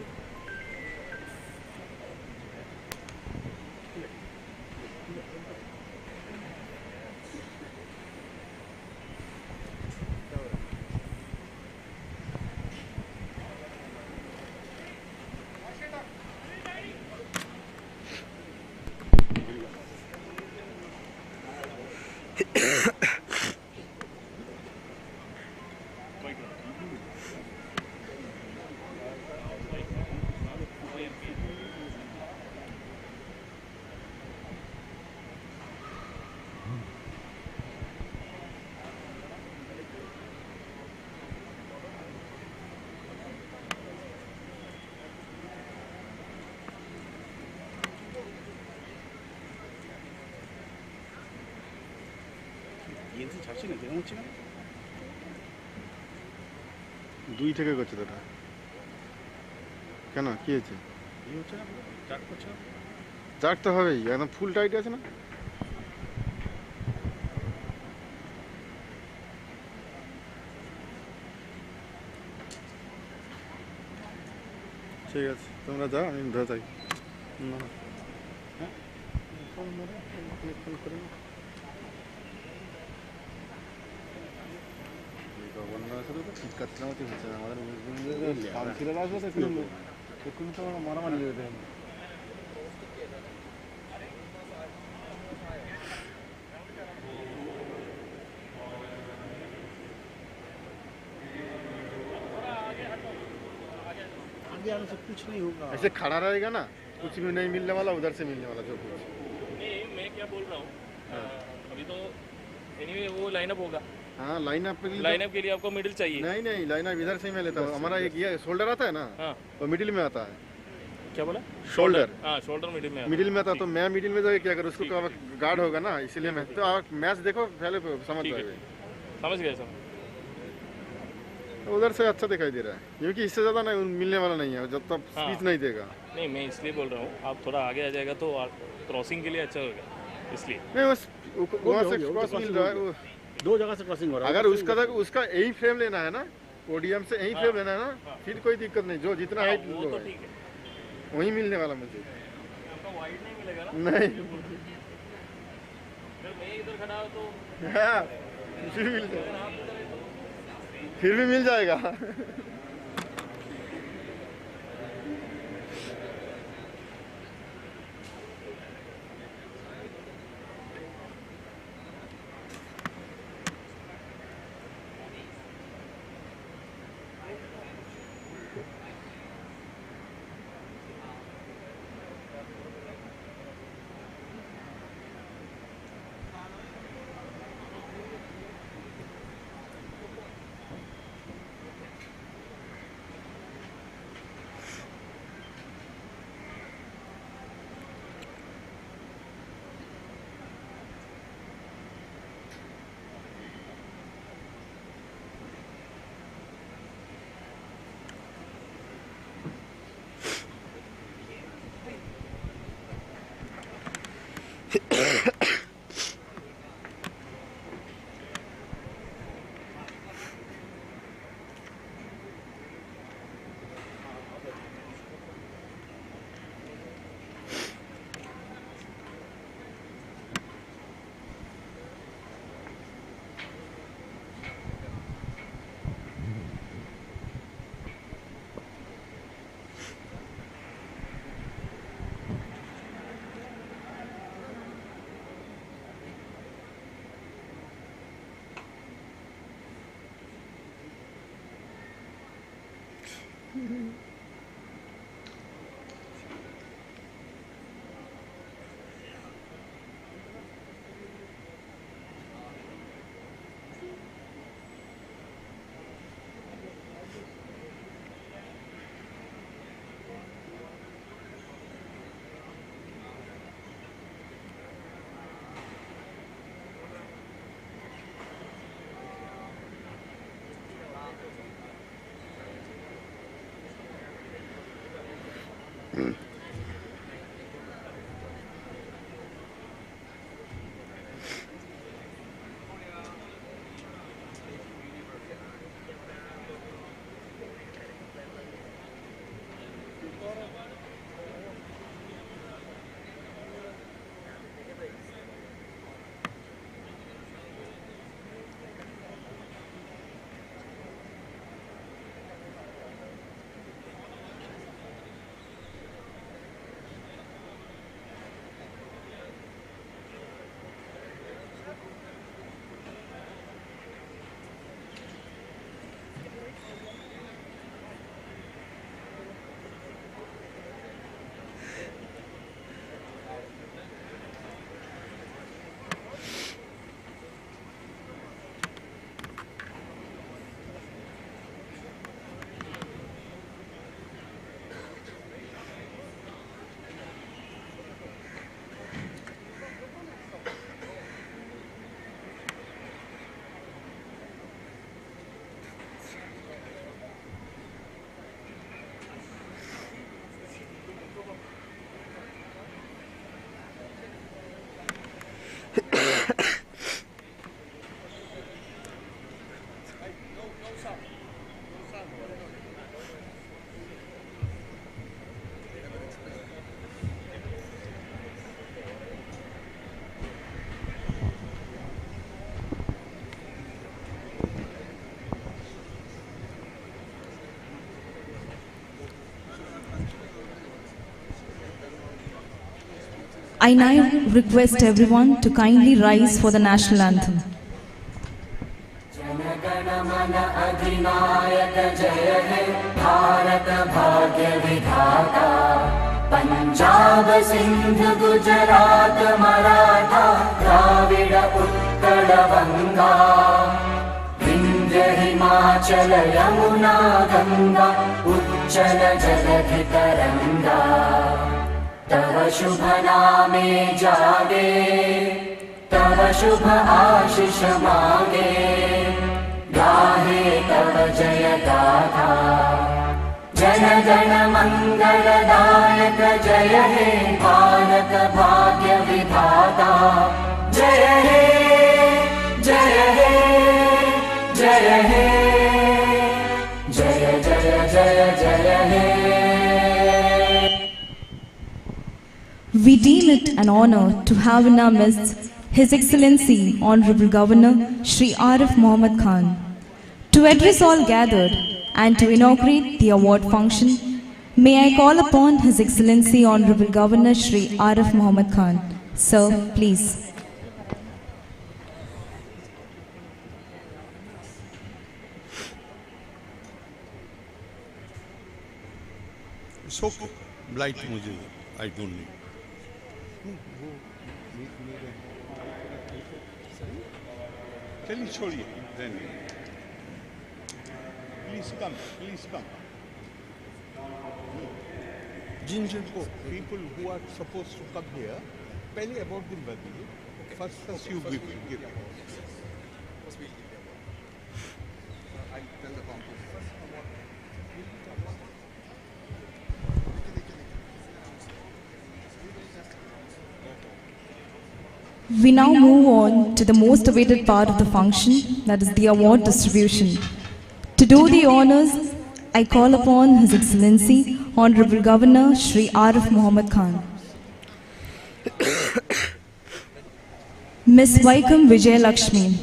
얘도 자신이 내가 못 치나? দুই থেকে করছে তোটা কেন কি হয়েছে? এই হচ্ছে না জাগ করছে না? জাগ তো হবেই, একদম ফুল টাইট আছে না? ঠিক আছে তোমরা যাও, আমি ধরে যাই। না হ্যাঁ ফোন করে না। মারামারি कुछ नहीं होगा, ऐसे खड़ा रहेगा ना, कुछ भी नहीं मिलने वाला, उधर से मिलने वाला जो कुछ। नहीं मैं क्या बोल रहा हूँ, अभी तो एनीवे वो लाइनअप होगा। हाँ लाइनअप के लिए आपको मिडिल चाहिए। नहीं नहीं लाइनअप इधर से मैं लेता हूँ, हमारा एक ये शोल्डर आता है ना, वो मिडिल में आता है। क्या बोला? शोल्डर। हाँ शोल्डर मिडिल में आता है, तो मैं मिडिल में जाके क्या करूँ, उसको गार्ड होगा ना, इसलिए मैं तो आप मैच देखो पहले समझ जाएगा। समझ गया समझ। उधर से अच्छा दिखाई दे रहा है, क्योंकि इससे ज़्यादा नहीं मिलने वाला नहीं है, जब तक स्पीच नहीं देगा। नहीं मैं इसलिए बोल रहा हूँ, आप थोड़ा आगे आ जाएगा तो क्रॉसिंग के लिए अच्छा होगा, इसलिए। नहीं वहाँ से क्रॉस मिल रहा है, दो जगह से क्रॉसिंग हो रहा है। अगर उसका यही फ्रेम लेना है ना, पोडियम से यही फ्रेम लेना है ना, फिर कोई दिक्कत नहीं, जो जितना हाइट लो वही मिलने वाला मुझे। आपका वाइड नहीं मिलेगा ना? नहीं मैं इधर खड़ा हूँ तो हाँ फिर भी मिल जाएगा। I now request everyone to kindly rise for the national anthem. Punjab Sindh Gujarat Maratha Dravid Utkal बंगा विंध्य हिमाचल यमुना गंगा उच्चल जलधि तरंगा तव शुभ नामे जागे तव शुभ आशीष मांगे गाहे तव जय गाथा जन गण मंगलदायक जय हे भारत भाग्य विधाता जय हे जय हे जय हे जय जय जय जय हे. We deem it an honor to have in our midst His Excellency Honorable Governor Shri Arif Mohammad Khan to address all gathered and to inaugurate the award function. May I call upon His Excellency Honorable Governor Shri Arif Mohammad Khan. Sir, please. It's okay. Blight मुझे I don't need. चलिए छोड़िए then. Please come, please come. जिनको people who are supposed to come here, पहले about them बताइए. First you give. We now move on to the most awaited part of the function, that is the award distribution. To do the honors, I call upon His Excellency Honorable Governor Shri Arif Mohammad Khan. Ms. Vaikam Vijay Lakshmi.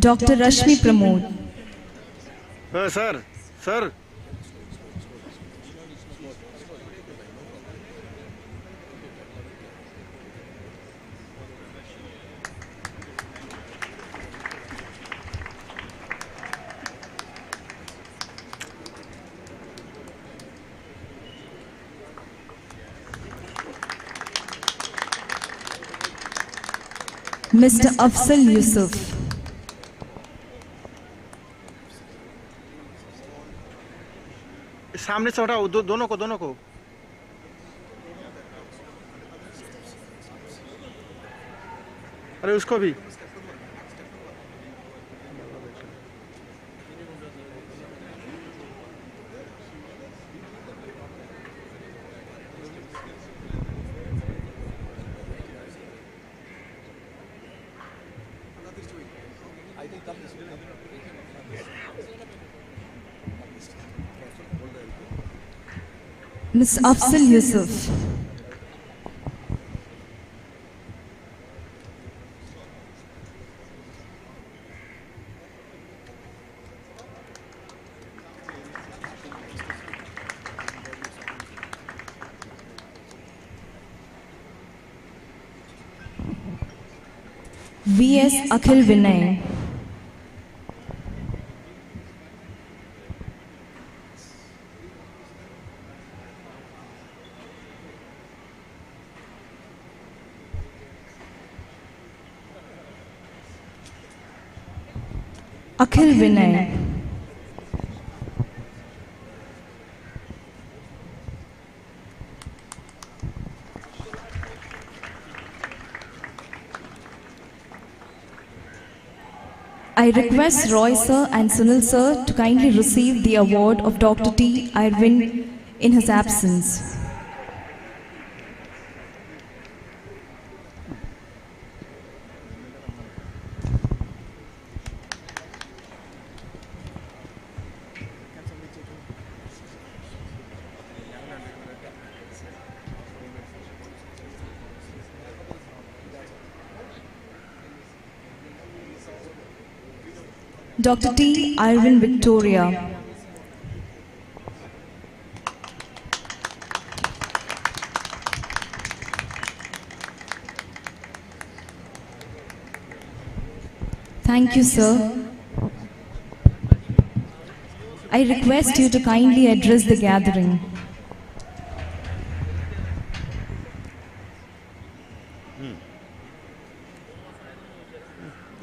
Dr. Rashmi Pramod. Sir. Mr. Afzal Yusuf. सामने से हटाओ दोनों को अरे उसको भी Ms. Afzal Yusuf. V.S. Akhil Vinay. Akhil Vinay. I request Roy sir and Sunil sir to kindly receive the award of Dr. T. Irwin in his absence. Dr. T. Irwin Victoria. Thank you, sir. I request you to kindly address the gathering.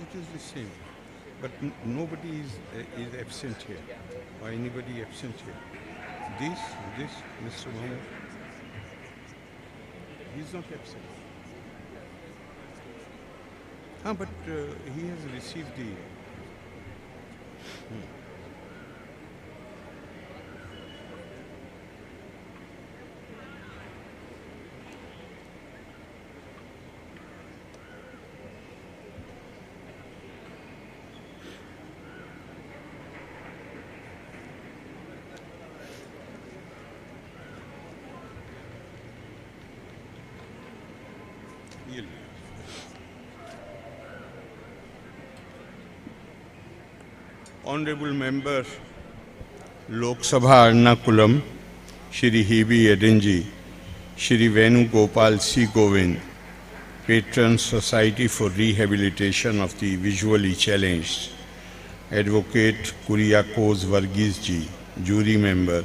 It is the same. But nobody is absent here, or anybody absent here. This, Mr. Mohammed, he is not absent. But he has received the... Honorable Member Lok Sabha Ernakulam, Shri Hebe Edinji, Shri Venu Gopal C. Govind, Patron Society for Rehabilitation of the Visually Challenged, Advocate Kuriakos Varghese ji, Jury Member,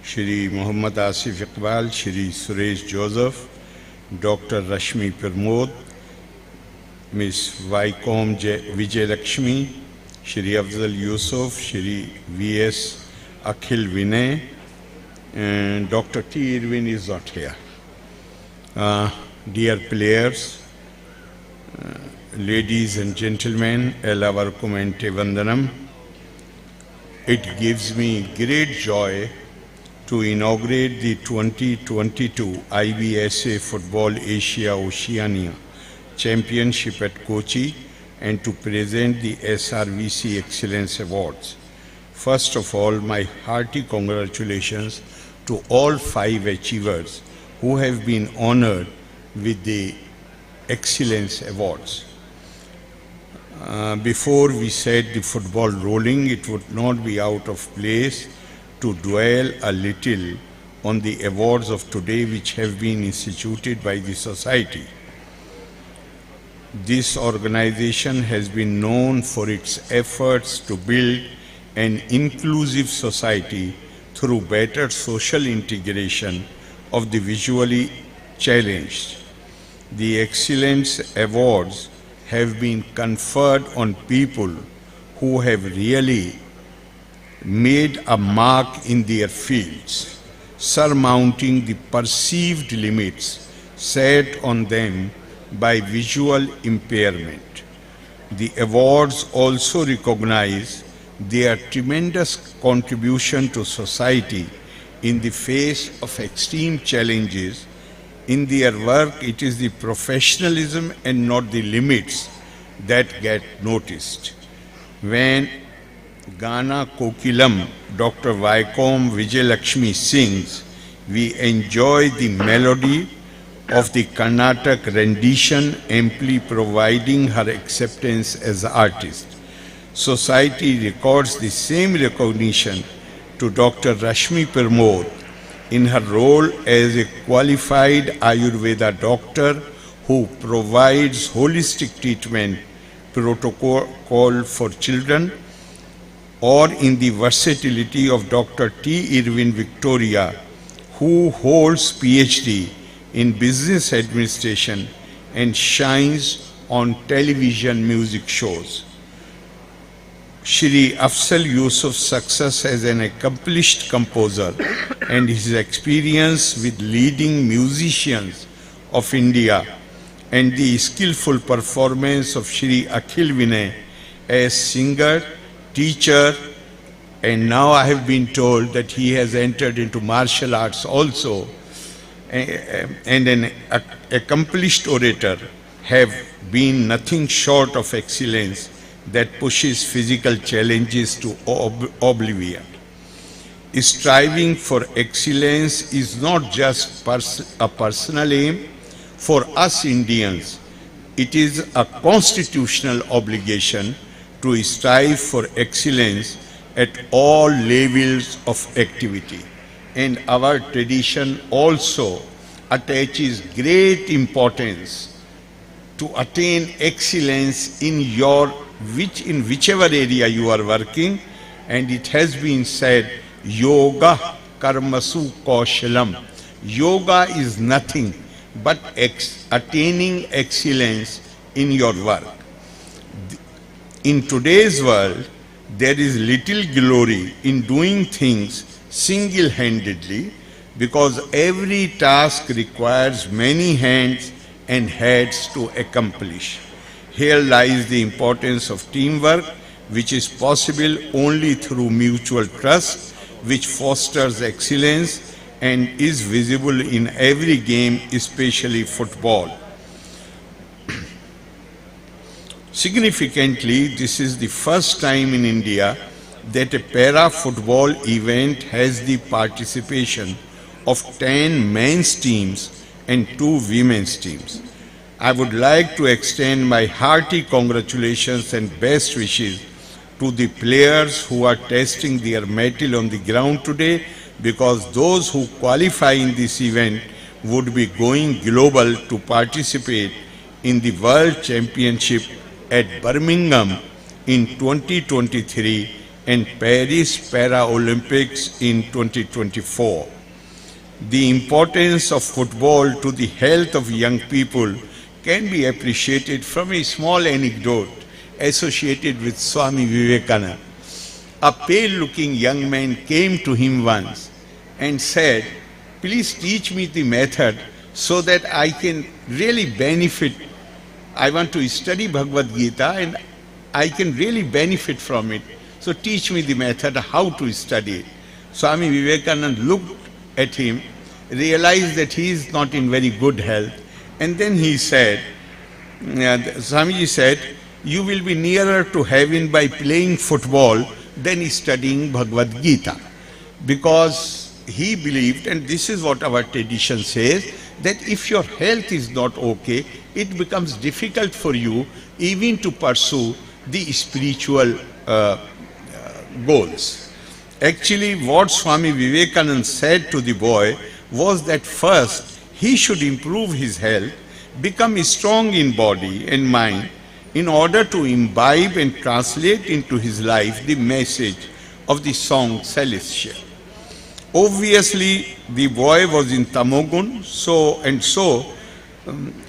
Shri Muhammad Asif Iqbal, Shri Suresh Joseph, Dr. Rashmi Pramod, Ms. Vaikom Vijay Lakshmi, Shri Afzal Yusuf, Shri V.S. Akhil Vinay, and Dr. T. Irwin is not here. Dear players, ladies and gentlemen, Elavarkum and Vandanam, it gives me great joy to inaugurate the 2022 IBSA Football Asia Oceania Championship at Kochi and to present the SRVC Excellence Awards. First of all, my hearty congratulations to all 5 achievers who have been honored with the Excellence Awards. before we set the football rolling, it would not be out of place to dwell a little on the awards of today which have been instituted by the society. This organization has been known for its efforts to build an inclusive society through better social integration of the visually challenged. The Excellence Awards have been conferred on people who have really made a mark in their fields, surmounting the perceived limits set on them by visual impairment. The awards also recognize their tremendous contribution to society in the face of extreme challenges. In their work, it is the professionalism and not the limits that get noticed. When Gana Kokilam, Dr. Vaikom Vijayalakshmi sings, we enjoy the melody of the Carnatic rendition, amply providing her acceptance as an artist. Society records the same recognition to Dr. Rashmi Pramod in her role as a qualified Ayurveda doctor who provides holistic treatment protocol for children, or in the versatility of Dr. T. Irwin Victoria, who holds PhD in business administration and shines on television music shows. Shri Afzal Yusuf's success as an accomplished composer and his experience with leading musicians of India and the skillful performance of Shri Akhil Vinay as singer, teacher, and now I have been told that he has entered into martial arts also, and an accomplished orator, have been nothing short of excellence that pushes physical challenges to oblivion. Striving for excellence is not just a personal aim for us Indians. It is a constitutional obligation to strive for excellence at all levels of activity. And our tradition also attaches great importance to attain excellence in whichever area you are working. And it has been said, yoga karmasu kaushalam. Yoga is nothing but attaining excellence in your work. In today's world, there is little glory in doing things single-handedly, because every task requires many hands and heads to accomplish. Here lies the importance of teamwork, which is possible only through mutual trust, which fosters excellence and is visible in every game, especially football. Significantly, this is the first time in India that a para-football event has the participation of 10 men's teams and 2 women's teams. I would like to extend my hearty congratulations and best wishes to the players who are testing their mettle on the ground today, because those who qualify in this event would be going global to participate in the World Championship at Birmingham in 2023 and Paris Paralympics in 2024. The importance of football to the health of young people can be appreciated from a small anecdote associated with Swami Vivekananda. A pale-looking young man came to him once and said, "Please teach me the method so that I can really benefit. I want to study Bhagavad Gita and I can really benefit from it. So teach me the method how to study it." Swami Vivekananda looked at him, realized that he is not in very good health, and then he said, Swamiji said, "You will be nearer to heaven by playing football than studying Bhagavad Gita." Because he believed, and this is what our tradition says, that if your health is not okay, it becomes difficult for you even to pursue the spiritual goals. Actually, what Swami Vivekananda said to the boy was that first he should improve his health, become strong in body and mind, in order to imbibe and translate into his life the message of the song Celestia. Obviously, the boy was in Tamogun,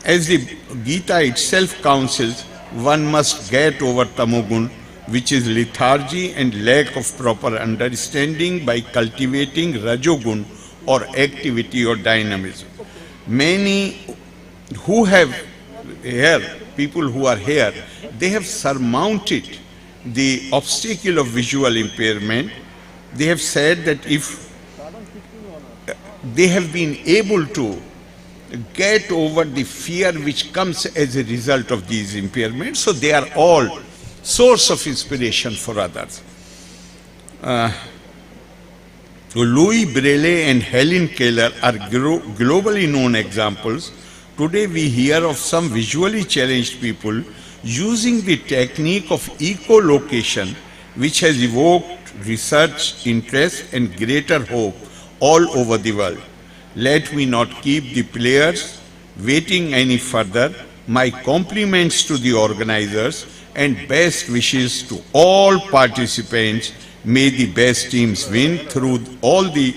as the Gita itself counsels, one must get over Tamogun, which is lethargy and lack of proper understanding, by cultivating Rajogun, or activity or dynamism. Many who have here, people who are here, they have surmounted the obstacle of visual impairment. They have said that if they have been able to get over the fear which comes as a result of these impairments, so they are all source of inspiration for others. Louis Braille and Helen Keller are globally known examples. Today we hear of some visually challenged people using the technique of echolocation, which has evoked research, interest and greater hope all over the world. Let me not keep the players waiting any further. My compliments to the organizers and best wishes to all participants. May the best teams win through all the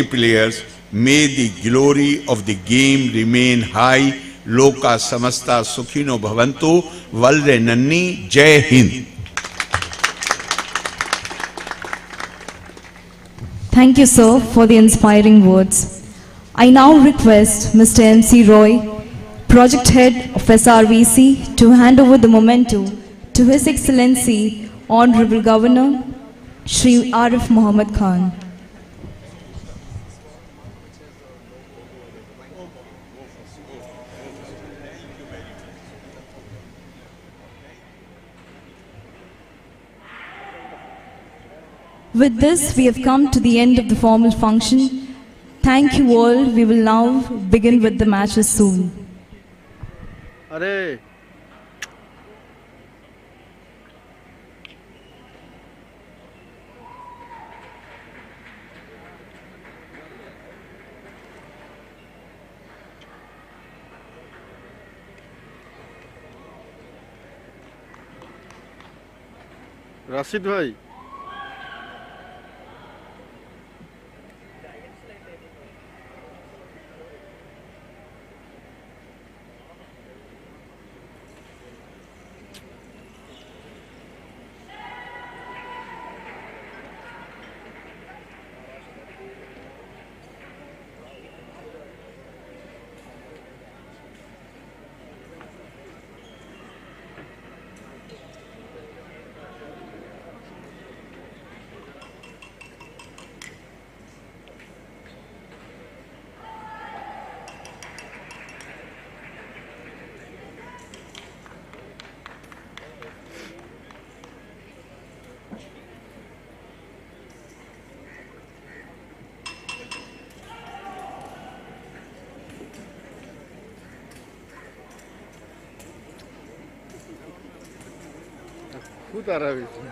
players. May the glory of the game remain high. Loka samasta sukhino bhavantu. Valre nanni. Jai Hind. Thank you, sir, for the inspiring words. I now request Mr. M.C. Roy, Project Head of SRVC, to hand over the memento to His Excellency Honorable Governor Shri Arif Muhammad Khan. With this, we have come to the end of the formal function. Thank you all. We will now begin with the matches soon. अरे राशिद भाई खुद आ रहा है बीच में।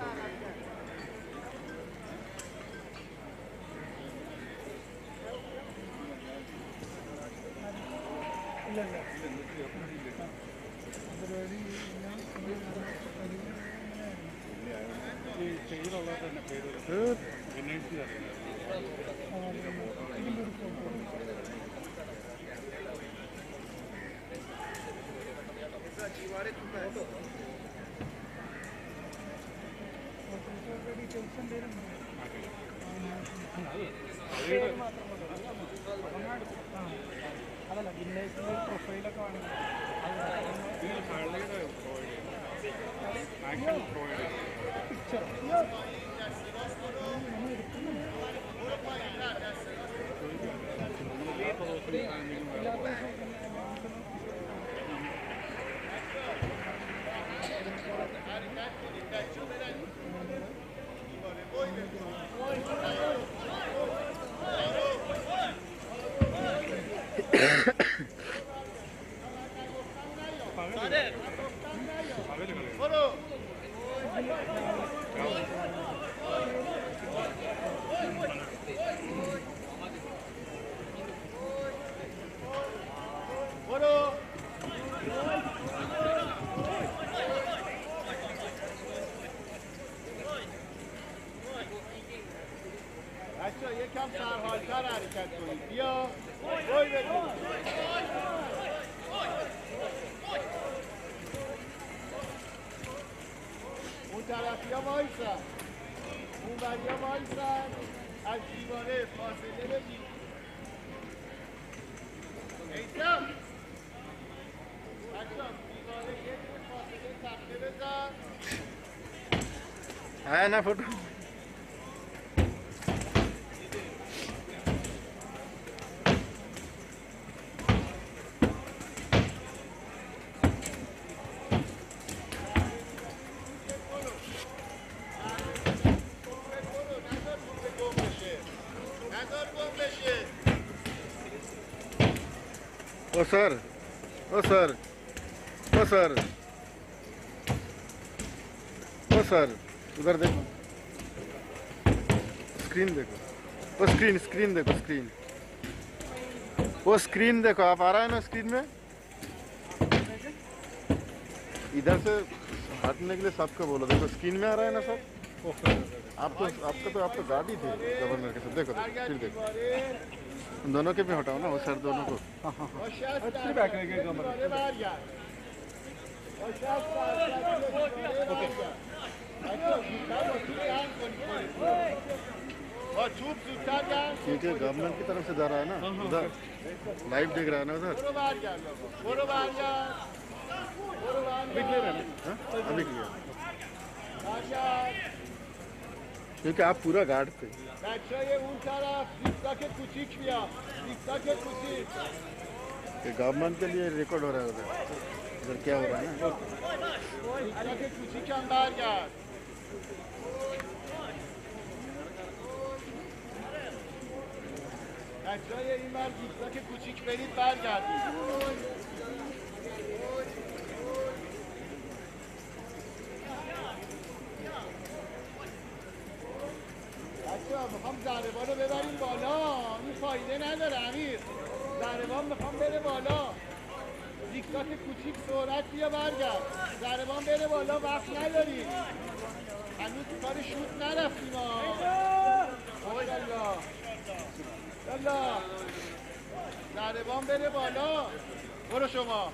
بچه‌ها یکم سرحال‌تر حرکت کنید. بیا. وای بگو. اون طرفیا وایسن. اون وریا وایسن. از دیواره فاصله بگیر. ایسا. بچه‌ها دیواره یه دونه فاصله تخته بزن. نه فوتو. ओ sir ओ sir ओ sir ओ sir उधर देखो screen देखो वो स्क्रीन देखो स्क्रीन वो स्क्रीन देखो आप आ रहा है ना स्क्रीन में इधर से हटने के लिए सबको बोलो देखो स्क्रीन में आ रहा है ना सब आपका गाड़ी थी गवर्नर के साथ देखो फिर देखो उन दोनों के भी हटाओ ना वो सर दोनों को अच्छी बैक रहेगी कमर ठीक है गवर्नमेंट की तरफ से जा रहा है ना उधर लाइव देख रहा है ना उधर अभी क्लियर है ना अभी क्लियर क्योंकि आप पूरा गार्ड थे गवर्नमेंट के लिए रिकॉर्ड हो रहा है उधर क्या हो रहा है ना این بر گیستا که کوچیک برید برگردید بچه‌ها میخوام ضربان رو ببریم بالا این فایده نداره امیر ضربان میخوام بره بالا دیکتات کوچیک سرعت بیا برگرد ضربان بره بالا وقت نداریم هنوز کار شوت نرفتیم یالا یالا ضربان بره بالا برو شما